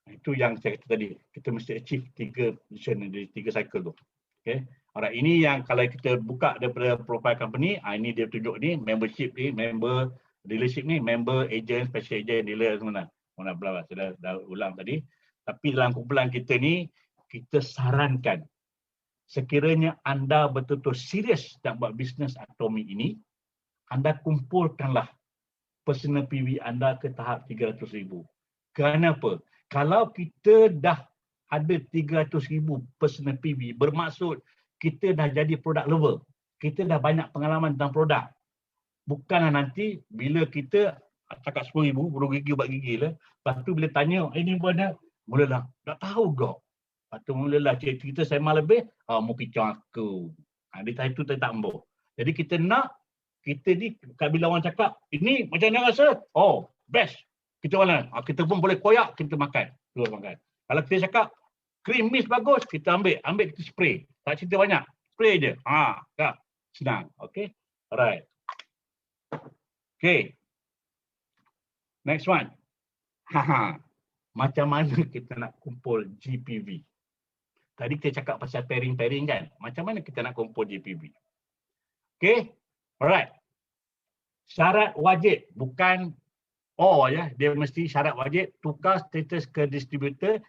Itu yang saya kata tadi, kita mesti achieve 3 mission dari 3 cycle tu. Okey. Alright, ini yang kalau kita buka daripada profile company, ini dia tunjuk ni, membership ni, member dealership ni, member, agent, special agent, dealer semua. Mana bla saya dah ulang tadi. Tapi dalam kumpulan kita ni, kita sarankan sekiranya anda betul-betul serius nak buat bisnes atomi ini, anda kumpulkanlah personal PV anda ke tahap 300,000. Kenapa? Kalau kita dah ada 300,000 personal PV, bermaksud kita dah jadi product lover. Kita dah banyak pengalaman tentang produk. Bukanlah nanti bila kita cakap 10,000, burung gigi buat gigi lah. Lepas tu bila tanya, ini pun ada, mulalah, tak tahu kau. Lepas tu mulalah cerita sembang lebih, mau kicau aku. Dia itu tak embuh. Jadi kita nak, kita ni bila orang cakap, ini macam mana rasa? Oh, best. Kita mana? Kita pun boleh koyak, kita makan. Keluar makan. Kalau kita cakap, krim mist bagus, kita ambil kita spray. Tak cerita banyak, spray je. Dah. Senang. Okey. Alright. Okey. Next one. Macam mana kita nak kumpul GPV? Tadi kita cakap pasal pairing-pairing kan? Macam mana kita nak kumpul GPV? Okey. Alright. Syarat wajib, bukan dia mesti syarat wajib tukar status ke distributor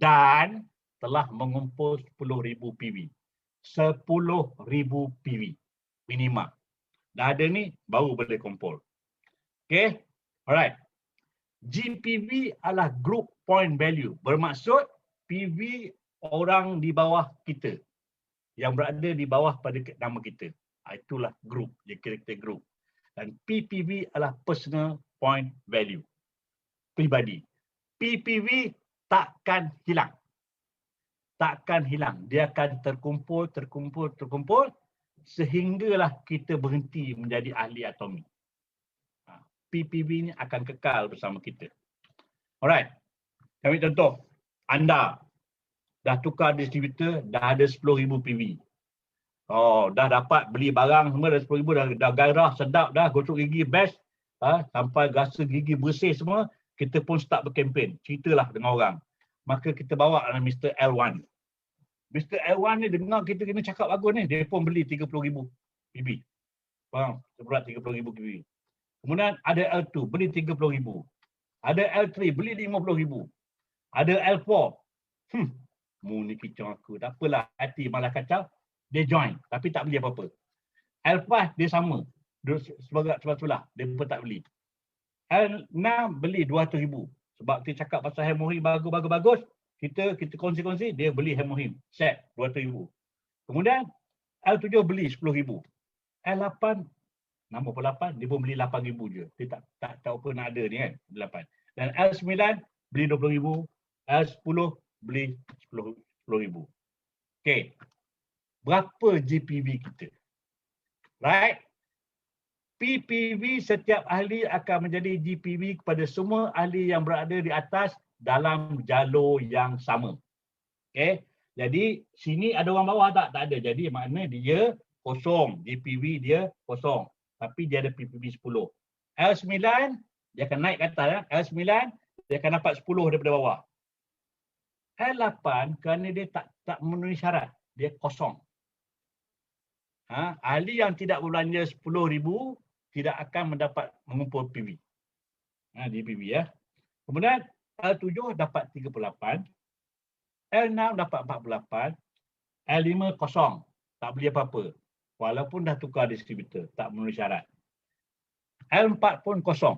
dan telah mengumpul 10,000 PV. 10,000 PV minimal. Dah ada ni baru boleh kumpul. Okey. Alright. GPV adalah group point value. Bermaksud PV orang di bawah kita. Yang berada di bawah pada nama kita. Itulah group. Dia kira-kira group. Dan PPV adalah personal point value. Pribadi. PPV takkan hilang. Takkan hilang. Dia akan terkumpul sehinggalah kita berhenti menjadi ahli atomi. PPV ni akan kekal bersama kita. Alright. Kami contoh, anda dah tukar distributor, dah ada 10,000 PV. Dah dapat beli barang semua dah 10,000, dah gairah, sedap dah, gosok gigi best. sampai rasa gigi bersih semua, kita pun start berkempen. Ceritalah dengan orang. Maka kita bawa Mr. L1. Mr. L1 ni dengar kita kena cakap bagus ni, dia pun beli 30,000 PB. Faham? Seberat 30,000 PB. Kemudian ada L2, beli 30,000. Ada L3, beli 50,000. Ada L4. Mu ni kicau aku. Tak apalah, hati malah kacau. Dia join, tapi tak beli apa-apa. L5 dia sama. Dia sebelah, dia pun tak beli. L6 beli 200,000. Sebab kita cakap pasal hemohim bagus. Kita kongsi-kongsi, dia beli hemohim. Set 200,000. Kemudian L7 beli 10,000. L8, nombor 8, dia pun beli 8,000 je. Dia tak tahu apa nak ada ni kan, 8. Dan L9 beli 20,000. L10 beli 10,000. Okey. Berapa GPV kita? Right? PPV setiap ahli akan menjadi GPV kepada semua ahli yang berada di atas dalam jalur yang sama. Okey. Jadi sini ada orang bawah tak? Tak ada. Jadi makna dia kosong. GPV dia kosong. Tapi dia ada PPV 10. L9 dia akan naik ke atas. L9 dia akan dapat 10 daripada bawah. L8 kerana dia tak memenuhi syarat, dia kosong. Ahli yang tidak berbelanja 10,000 tidak akan mendapat mengumpul PV. Di PV ya. Kemudian L7 dapat 38, L6 dapat 48, L5 kosong, tak beli apa-apa. Walaupun dah tukar distributor, tak memenuhi syarat. L4 pun kosong.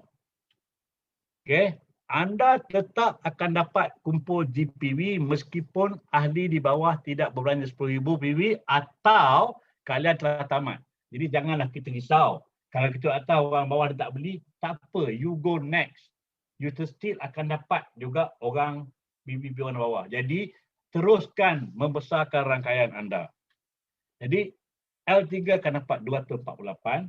Okey, anda tetap akan dapat kumpul GPV meskipun ahli di bawah tidak berbelanja 10,000 PV atau kalian telah tamat. Jadi janganlah kita risau. Kalau kita tahu orang bawah dia tak beli, tak apa, you go next. You still akan dapat juga orang PV orang bawah. Jadi teruskan membesarkan rangkaian anda. Jadi L3 akan dapat 248,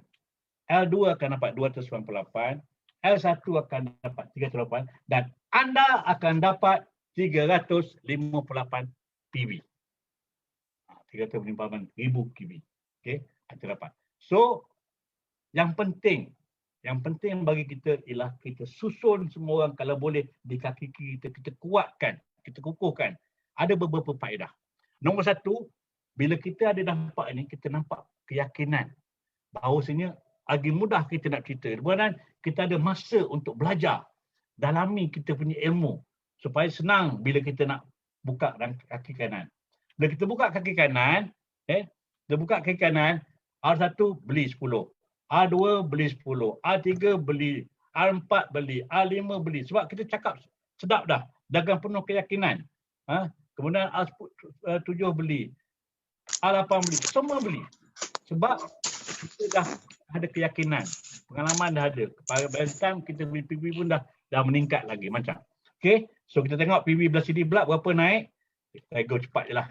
L2 akan dapat 298, L1 akan dapat 308 dan anda akan dapat 358 PV. 358,000 PV. Okey, kita dapat. So yang penting bagi kita ialah kita susun semua orang kalau boleh di kaki kita, kita kuatkan, kita kukuhkan. Ada beberapa faedah. Nombor satu, bila kita ada nampak ini, kita nampak keyakinan bahawasanya lagi mudah kita nak cerita. Kemudian kita ada masa untuk belajar, dalami kita punya ilmu supaya senang bila kita nak buka kaki kanan. Bila kita buka kaki kanan, kita buka kaki kanan, R1 beli 10, R2 beli 10, R3 beli, R4 beli, R5 beli. Sebab kita cakap sedap dah, dagang penuh keyakinan. Kemudian R7 beli, R8 beli, semua beli. Sebab kita dah ada keyakinan, pengalaman dah ada. By the time kita beli PV pun dah meningkat lagi macam. Okay, so kita tengok PV belah sini pula berapa naik. Kita go cepat je lah.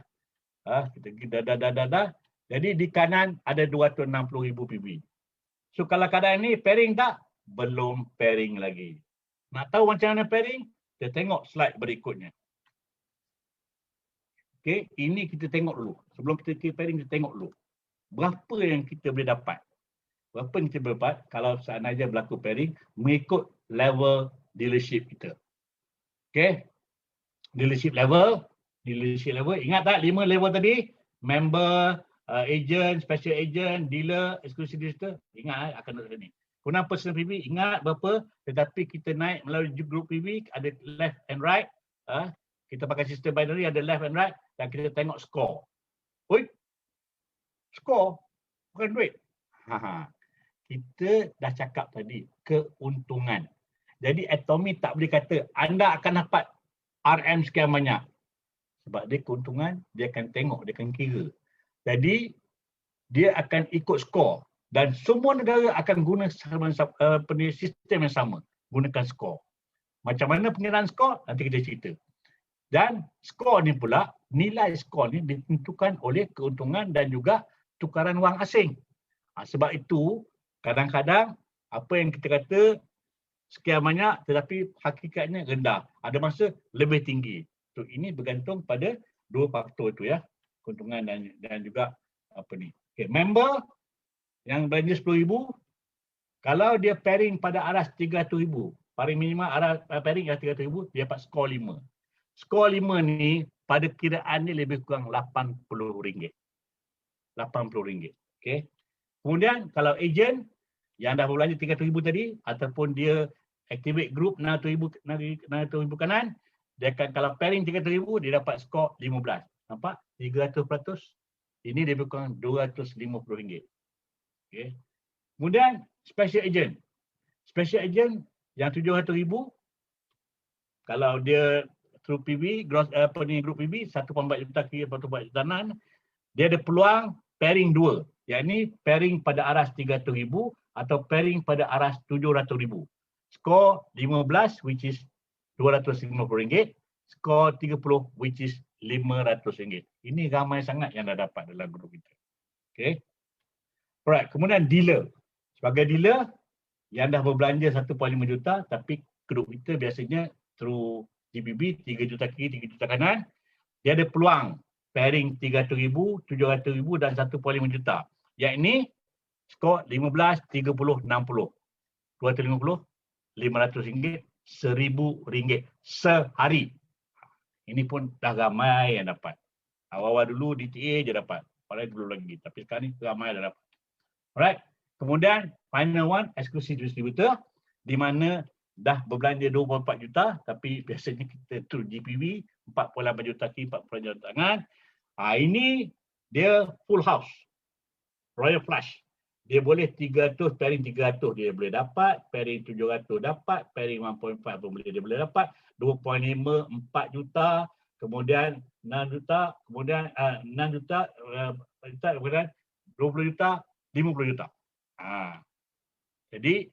Kita dah. Jadi di kanan ada 260,000 PV. So kalau keadaan ni pairing tak? Belum pairing lagi. Nak tahu macam mana pairing? Kita tengok slide berikutnya. Okay, ini kita tengok dulu. Sebelum kita pairing, kita tengok dulu. Berapa yang kita boleh dapat? Berapa yang kita boleh dapat kalau seandainya berlaku pairing mengikut level dealership kita. Okay. Dealership level. Ingat tak 5 level tadi? Member, agent, special agent, dealer, exclusive distributor. Ingat akan ada ni. Kemudian personal PV, ingat berapa? Tetapi kita naik melalui group PV, ada left and right. Kita pakai sistem binary, ada left and right. Dan kita tengok score. Oi, skor bukan duit. Kita dah cakap tadi, keuntungan. Jadi Atomy tak boleh kata anda akan dapat RM sekian banyak. Sebab dia keuntungan, dia akan tengok, dia akan kira. Jadi dia akan ikut skor dan semua negara akan guna sistem yang sama, gunakan skor. Macam mana pengiraan skor? Nanti kita cerita. Dan skor ni pula, nilai skor ni ditentukan oleh keuntungan dan juga tukaran wang asing. Sebab itu, kadang-kadang apa yang kita kata sekian banyak tetapi hakikatnya rendah. Ada masa lebih tinggi. So, ini bergantung pada dua faktor itu ya. Keuntungan dan juga apa ni. Okay, member yang belanja 10,000, Kalau dia pairing pada aras 300,000, paling minimal aras pairing adalah 300,000, dia dapat skor 5. Skor 5 ni pada kiraan ni lebih kurang RM80. RM80. Okey. Kemudian kalau ejen yang dah berbelanja 300,000 tadi ataupun dia activate group 600,000 kanan, dia akan kalau pairing 300,000 dia dapat skor 15. Nampak? 300%. Ini lebih kurang RM250. Okey. Kemudian special agent. Special agent yang 700,000 kalau dia through PB, gross group PB 1.4 juta kiri 1.4 juta kanan, dia ada peluang pairing 2. Yang ini pairing pada aras 300,000 atau pairing pada aras 700,000. Skor 15 which is RM250. Skor 30 which is RM500. Ini ramai sangat yang dah dapat dalam grup kita. Okay. Alright, kemudian dealer. Sebagai dealer yang dah berbelanja 1.5 juta tapi grup kita biasanya through GPB 3 juta kiri 3 juta kanan, dia ada peluang pairing 300,000, 700,000 dan 1.5 juta. Yang ini skor 15, 30, 60. 250, RM500, RM1,000 sehari. Ini pun dah ramai yang dapat. Awal-awal dulu DTA je dapat. Padahal belum lagi. Tapi sekarang ni ramai dah dapat. Alright. Kemudian final one, exclusive distributor, di mana dah berbelanja 24 juta tapi biasanya kita through GPV 48 juta kiri 48 juta tangan. Ini dia full house. Royal flush. Dia boleh 300, pairing 300 dia boleh dapat, pairing 700 dapat, pairing 1.5 pun dia boleh dapat, 2.5 4 juta, kemudian 6 juta, kemudian 6 juta, kemudian 20 juta, 50 juta. Jadi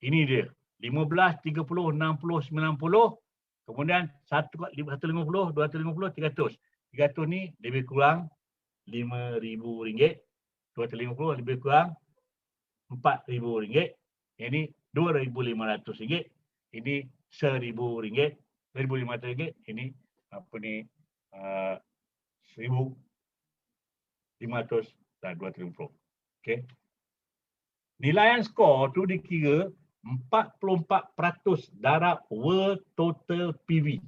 ini dia 15, 30, 60, 90, kemudian 150, 250, 300. 300 ni lebih kurang RM5,000, 250 lebih kurang RM4,000. Ini RM2,500. Ini RM1,000, RM1,500. Ini apa ni, RM1,500 dan RM250. Okey. Nilaian skor tu dikira 44% darab world total PV.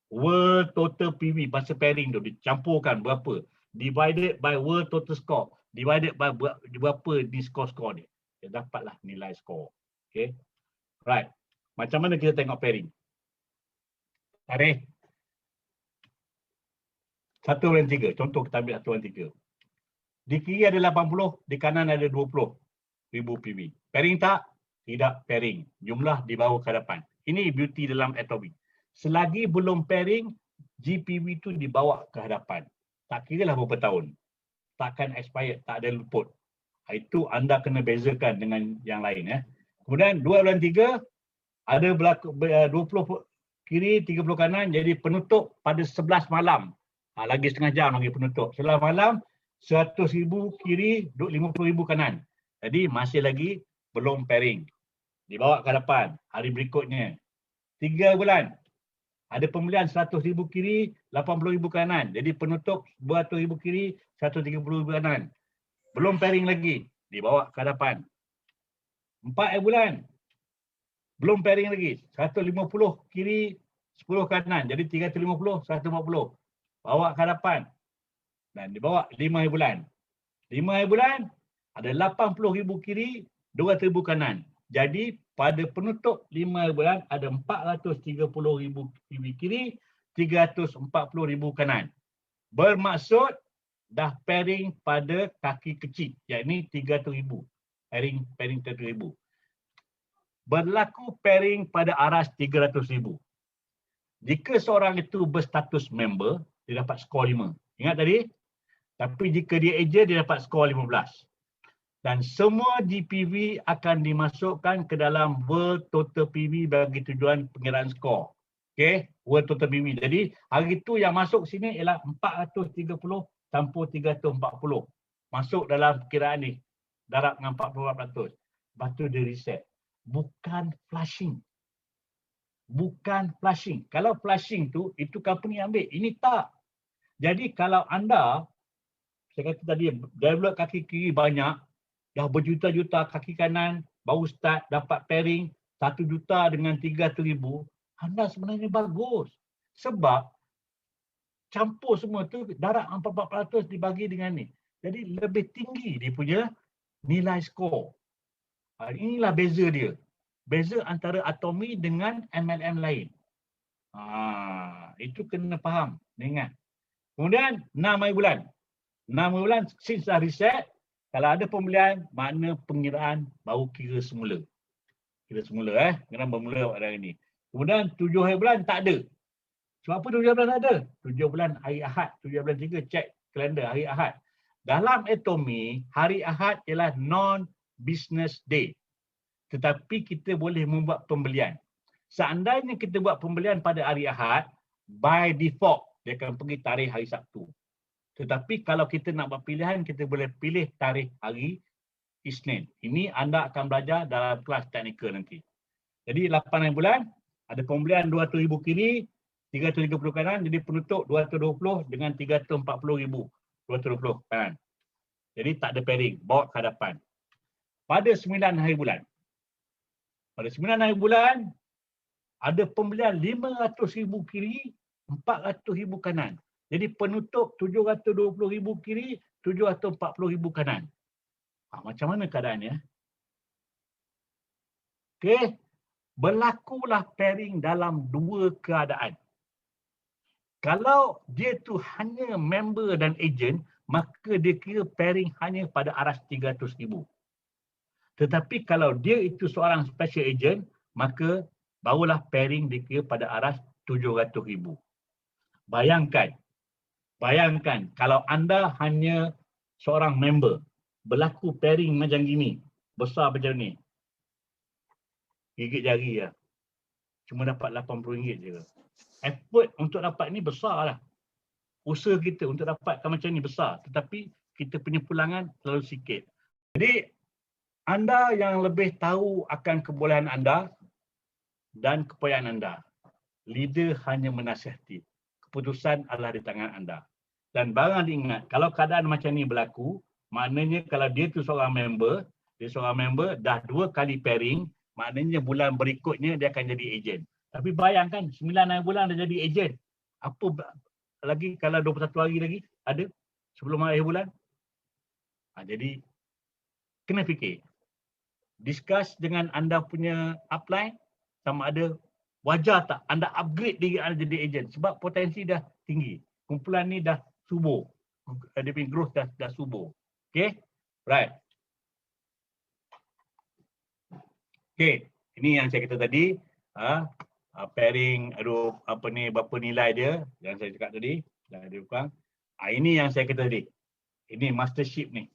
World total PV masa pairing tu dicampurkan berapa? Divided by world total score. Divided by berapa di skor-skor dia. Dia dapatlah nilai skor. Okay. Right. Macam mana kita tengok pairing? Tarikh 1 dan 3. Contoh kita ambil 1 dan 3. Di kiri ada 80, di kanan ada 20,000 PV. Pairing tak? Tidak pairing. Jumlah dibawa ke hadapan. Ini beauty dalam Atomic. Selagi belum pairing, GPV itu dibawa ke hadapan. Tak kira lah berapa tahun. Takkan expired, tak ada luput. Itu anda kena bezakan dengan yang lain. Kemudian 2 dan 3, ada 20 kiri, 30 kanan, jadi penutup pada 11 malam. Lagi setengah jam lagi penutup. 11 malam, 100,000 kiri, 50,000 kanan. Jadi masih lagi belum pairing. Dibawa ke hadapan hari berikutnya. 3 bulan. Ada pembelian 100,000 kiri, 80,000 kanan. Jadi penutup 200,000 kiri, 130,000 kanan. Belum pairing lagi. Dibawa ke hadapan. 4 bulan. Belum pairing lagi. 150 kiri, 10 kanan. Jadi 350, 140. Bawa ke hadapan. Dan dibawa 5 bulan. 5 bulan, ada 80,000 kiri, 200,000 kanan. Jadi pada penutup 5 bulan ada 430,000 kiri, 340,000 kanan. Bermaksud dah pairing pada kaki kecil, yakni 300,000. Pairing 300,000. Berlaku pairing pada aras 300,000. Jika seorang itu berstatus member, dia dapat skor 5. Ingat tadi? Tapi jika dia ejen, dia dapat skor 15. Dan semua GPV akan dimasukkan ke dalam World Total PV bagi tujuan pengiraan skor. Okey, World Total PV. Jadi hari itu yang masuk sini ialah 430 campur 340. Masuk dalam perkiraan ni. Darab dengan 44%. Lepas tu dia reset. Bukan flushing. Bukan flushing. Kalau flushing tu, itu company ambil. Ini tak. Jadi kalau anda, saya kata tadi, develop kaki kiri banyak, dah berjuta-juta kaki kanan, baru start dapat pairing 1 juta dengan 300,000, anda sebenarnya bagus. Sebab campur semua tu darab 4% dibagi dengan ni. Jadi lebih tinggi dia punya nilai skor. Inilah beza dia. Beza antara Atomi dengan MLM lain. Itu kena faham, ingat. Kemudian 6 hari bulan. 6 hari bulan since dah reset, kalau ada pembelian, makna pengiraan baru kira semula. Kira semula kena bermula pada hari ni. Kemudian 7 hari bulan tak ada. Sebab apa 7 bulan tak ada? 7 bulan hari Ahad, 7 bulan 3 cek kalender hari Ahad. Dalam Atomi, hari Ahad ialah non-business day. Tetapi kita boleh membuat pembelian. Seandainya kita buat pembelian pada hari Ahad, by default, dia akan pergi tarikh hari Sabtu. Tetapi kalau kita nak buat pilihan, kita boleh pilih tarikh hari Isnin. Ini anda akan belajar dalam kelas teknikal nanti. Jadi 8 hari bulan, ada pembelian 200,000 kiri, 330 kanan, jadi penutup 220 dengan 340,000. 220 kanan. Jadi tak ada pairing, bawa ke hadapan. Pada 9 hari bulan. Pada 9 hari bulan, ada pembelian 500,000 kiri, 400,000 kanan. Jadi penutup 720,000 kiri, 740,000 kanan. Macam mana keadaannya? Okey, berlakulah pairing dalam 2 keadaan. Kalau dia tu hanya member dan ejen, maka dia kira pairing hanya pada aras 300,000. Tetapi kalau dia itu seorang special agent, maka barulah pairing dikira pada aras 700,000. Bayangkan kalau anda hanya seorang member, berlaku pairing macam gini, besar macam ni, gigit jari lah. Cuma dapat RM80 je. Effort untuk dapat ni besar lah. Usaha kita untuk dapatkan macam ni besar. Tetapi kita punya pulangan terlalu sikit. Jadi, anda yang lebih tahu akan kebolehan anda dan kepayaan anda. Leader hanya menasihati. Keputusan adalah di tangan anda. Dan barang diingat, kalau keadaan macam ni berlaku, maknanya kalau dia tu seorang member, dah 2 kali pairing, maknanya bulan berikutnya dia akan jadi ejen. Tapi bayangkan 9 hari bulan dah jadi ejen. Apa lagi kalau 21 hari lagi ada sebelum akhir bulan? Jadi kena fikir. Discuss dengan anda punya upline sama ada wajar tak anda upgrade diri anda jadi ejen sebab potensi dah tinggi. Kumpulan ni dah subur. Dia punya growth dah subur. Okay? Right. Okay. Ini yang saya kata tadi. Pairing, berapa nilai dia yang saya cakap tadi. Dah ada kurang. Ini yang saya kata tadi. Ini mastership ni.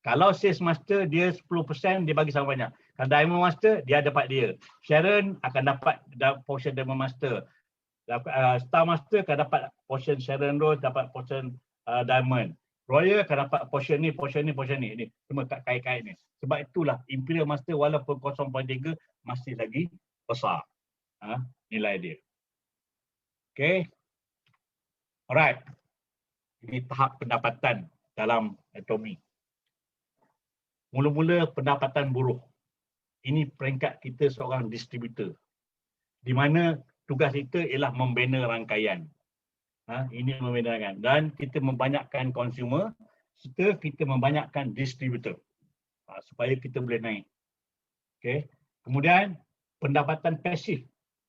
Kalau sales master dia 10% dia bagi sama banyak. Kalau diamond master dia dapat dia. Sharon akan dapat portion diamond master. Star master akan dapat portion Sharon Rose, dapat portion diamond. Royal akan dapat portion ni. Ini semua kait-kait ni. Sebab itulah Imperial Master walaupun 0.3 masih lagi besar nilai dia. Okay. Alright. Ini tahap pendapatan dalam Atomi. Mula-mula pendapatan buruh. Ini peringkat kita seorang distributor. Di mana tugas kita ialah membina rangkaian. Ini membina rangkaian. Dan kita membanyakkan consumer serta kita membanyakkan distributor. Supaya kita boleh naik. Okay. Kemudian pendapatan pasif.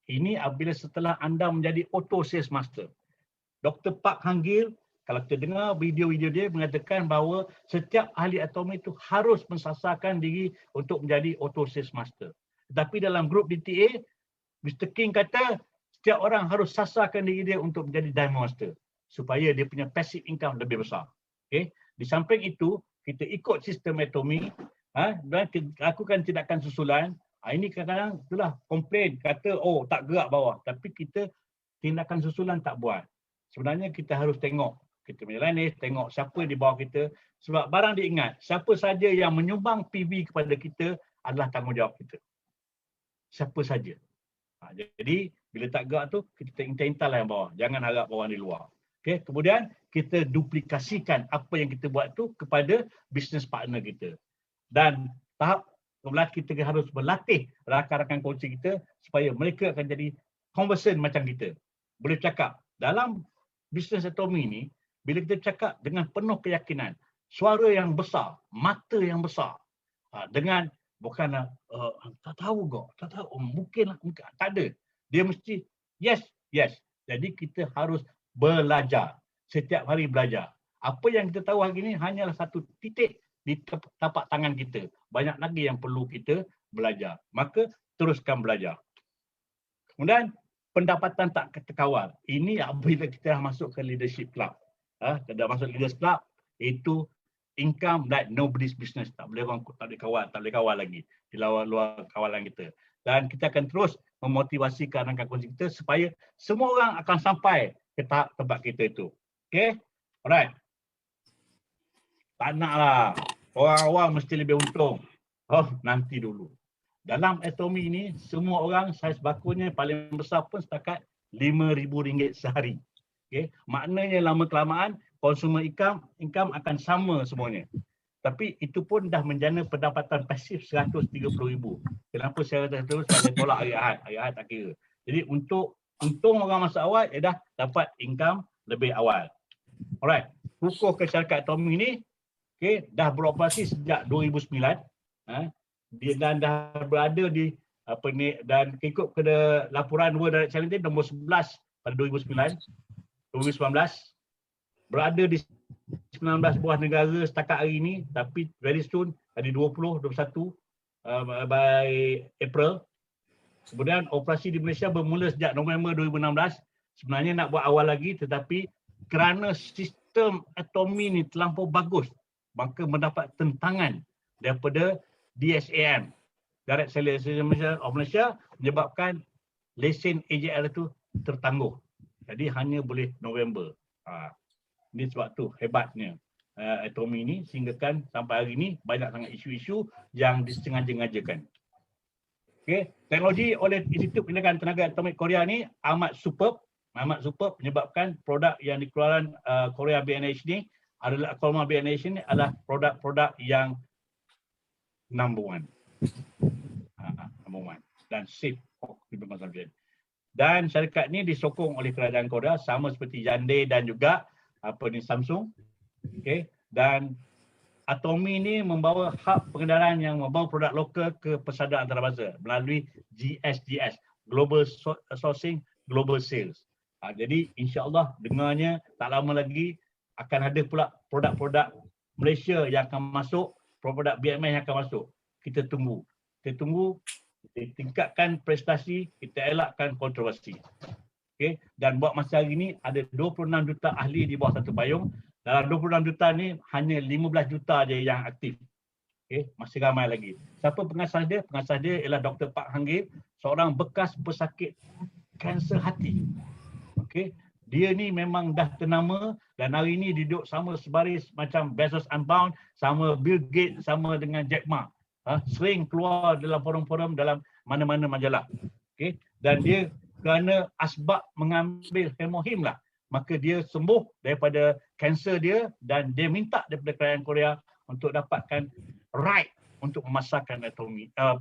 Ini apabila setelah anda menjadi auto sales master. Dr. Park Hang-gil, kalau kita dengar video-video dia mengatakan bahawa setiap ahli Atomi itu harus mensasarkan diri untuk menjadi auto sales master. Tetapi dalam grup DTA, Mr. King kata setiap orang harus sasarkan diri dia untuk menjadi diamond master supaya dia punya passive income lebih besar. Okay? Di samping itu, kita ikut sistem Atomi dan lakukan tindakan susulan. Ini kadang-kadang itulah komplain, kata tak gerak bawah. Tapi kita tindakan susulan tak buat. Sebenarnya kita harus tengok. Kita menjalani, tengok siapa di bawah kita. Sebab barang diingat, siapa saja yang menyumbang PV kepada kita adalah tanggungjawab kita. Siapa saja. Jadi, bila tak gerak tu, kita intai-intailah yang bawah. Jangan harap bawah di luar. Okay? Kemudian, kita duplikasikan apa yang kita buat tu kepada business partner kita. Dan tahap kita harus berlatih rakan-rakan coaching kita supaya mereka akan jadi conversant macam kita. Boleh cakap. Dalam bisnes atomi ni, bila kita cakap dengan penuh keyakinan, suara yang besar, mata yang besar, dengan bukan tak tahu kok, tak tahu, mungkin tak ada. Dia mesti yes. Jadi kita harus belajar. Setiap hari belajar. Apa yang kita tahu hari ini hanyalah satu titik di tapak tangan kita. Banyak lagi yang perlu kita belajar. Maka teruskan belajar. Kemudian pendapatan tak terkawal. Ini apabila kita dah masuk ke leadership club. Dah masuk leadership club, itu income like nobody's business. Tak boleh orang tak boleh kawal lagi di luar kawalan kita. Dan kita akan terus memotivasikan rakan kongsi kita supaya semua orang akan sampai ke tahap tempat kita itu. Okay? Alright. Tak naklah. Orang awal mesti lebih untung. Nanti dulu. Dalam atomi ini, semua orang saiz bakunya paling besar pun setakat RM5,000 sehari. Okay? Maknanya lama-kelamaan, consumer income akan sama semuanya. Tapi itu pun dah menjana pendapatan pasif RM130,000. Kenapa saya kata terus saya tolak hari Ahad tak kira. Jadi untuk untung orang masa awal, dah dapat income lebih awal. Alright. Kukuh Syarikat Atomi ini dah beroperasi sejak 2009. Dia dan dah berada di dan ikut kepada laporan World Direct Challenge nombor 11 pada 2019. Berada di 19 buah negara setakat hari ini, tapi very soon ada 20, 21 by April. Kemudian operasi di Malaysia bermula sejak November 2016. Sebenarnya nak buat awal lagi, tetapi kerana sistem atomi ni terlampau bagus, maka mendapat tentangan daripada DSAM, Direct Selling Association of Malaysia, menyebabkan lesen AJL itu tertangguh. Jadi hanya boleh November. Ini sebab tu hebatnya atomi ini, sehinggakan sampai hari ini banyak sangat isu-isu yang disengaja-ngajakan. Okay. Teknologi oleh Institut Pendidikan Tenaga Atomik Korea ni amat superb menyebabkan produk yang dikeluarkan Korea BNH ni adalah adalah produk-produk yang number one dan safe consumption. Dan syarikat ni disokong oleh kerajaan Korea sama seperti Hyundai dan juga Samsung. Okay. Dan Atomi ni membawa hub pengedaran yang membawa produk lokal ke persada antarabangsa melalui GSGS, Global Sourcing, Global Sales. Jadi insya-Allah dengarnya tak lama lagi akan ada pula produk-produk Malaysia yang akan masuk, produk BMS yang akan masuk. Kita tunggu, tingkatkan prestasi, kita elakkan kontroversi. Okay. Dan buat masa hari ini ada 26 juta ahli di bawah satu payung. Dalam 26 juta ni hanya 15 juta je yang aktif. Okay. Masih ramai lagi. Siapa pengasas dia? Pengasas dia ialah Dr. Pak Hang Gip, seorang bekas pesakit kanser hati. Okay. Dia ni memang dah ternama dan hari ni duduk sama sebaris macam Bezos Unbound, sama Bill Gates, sama dengan Jack Ma. Sering keluar dalam forum-forum dalam mana-mana majalah. Okay. Dan dia kerana asbab mengambil hemohim lah, maka dia sembuh daripada kanser dia dan dia minta daripada kerajaan Korea untuk dapatkan right untuk memasarkan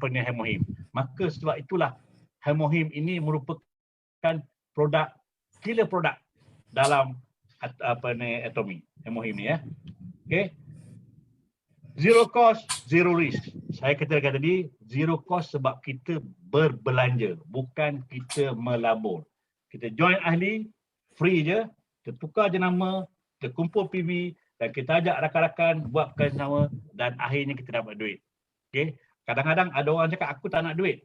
hemohim. Maka sebab itulah hemohim ini merupakan produk, killer produk dalam atomi, hemohim ni ya. Okay. Zero cost, zero risk. Saya katakan tadi, zero cost sebab kita berbelanja, bukan kita melabur. Kita join ahli, free je, kita tukar jenama, kita kumpul PV dan kita ajak rakan-rakan buat perkara sama dan akhirnya kita dapat duit. Okay? Kadang-kadang ada orang cakap, aku tak nak duit.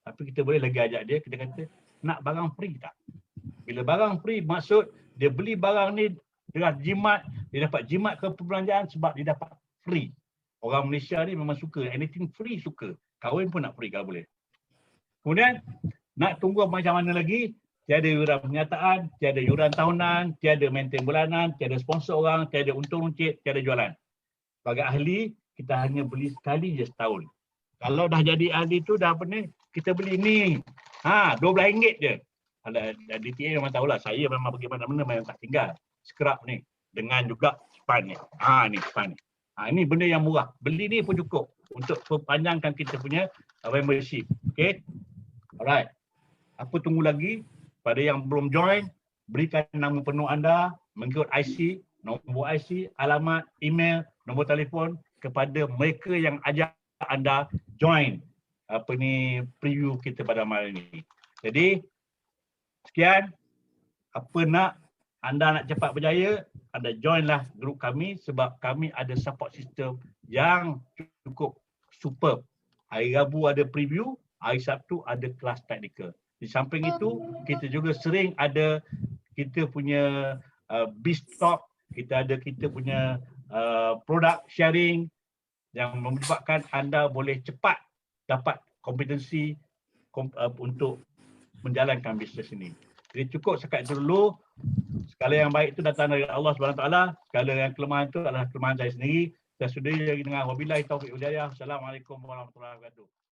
Tapi kita boleh lagi ajak dia, kita kata, nak barang free tak? Bila barang free, maksud dia beli barang ni dengan jimat, dia dapat jimat ke perbelanjaan sebab dia dapat free. Orang Malaysia ni memang suka, anything free suka. Kahwin pun nak free kalau boleh. Kemudian, nak tunggu macam mana lagi? Tiada yuran penyataan, tiada yuran tahunan, tiada maintain bulanan, tiada sponsor orang, tiada untung runcit, tiada jualan. Sebagai ahli, kita hanya beli sekali je setahun. Kalau dah jadi ahli tu dah apa ni, kita beli ni. RM12 je. Ada DTA memang tahulah, saya memang pergi mana-mana memang tak tinggal. Scrub ni dengan juga span ni. Ni span ni. Ini benda yang murah. Beli ni pun cukup. untuk perpanjangkan kita punya membership. Okay? Alright. Apa tunggu lagi? Pada yang belum join, berikan nama penuh anda mengikut IC, nombor IC, alamat, email, nombor telefon kepada mereka yang ajak anda join preview kita pada malam ini. Jadi sekian. Apa nak anda nak cepat berjaya, anda joinlah grup kami sebab kami ada support system yang cukup superb. Hari Rabu ada preview, hari Sabtu ada kelas teknikal. Di samping itu, kita juga sering ada kita punya biz talk, kita punya product sharing yang menyebabkan anda boleh cepat dapat kompetensi untuk menjalankan bisnes ini. Jadi cukup sekat itu dulu. Segala yang baik itu datang dari Allah SWT. Segala yang kelemahan itu adalah kelemahan saya sendiri. Saya sudi lagi dengan wabillahi taufiq wal hidayah. Assalamualaikum warahmatullahi wabarakatuh.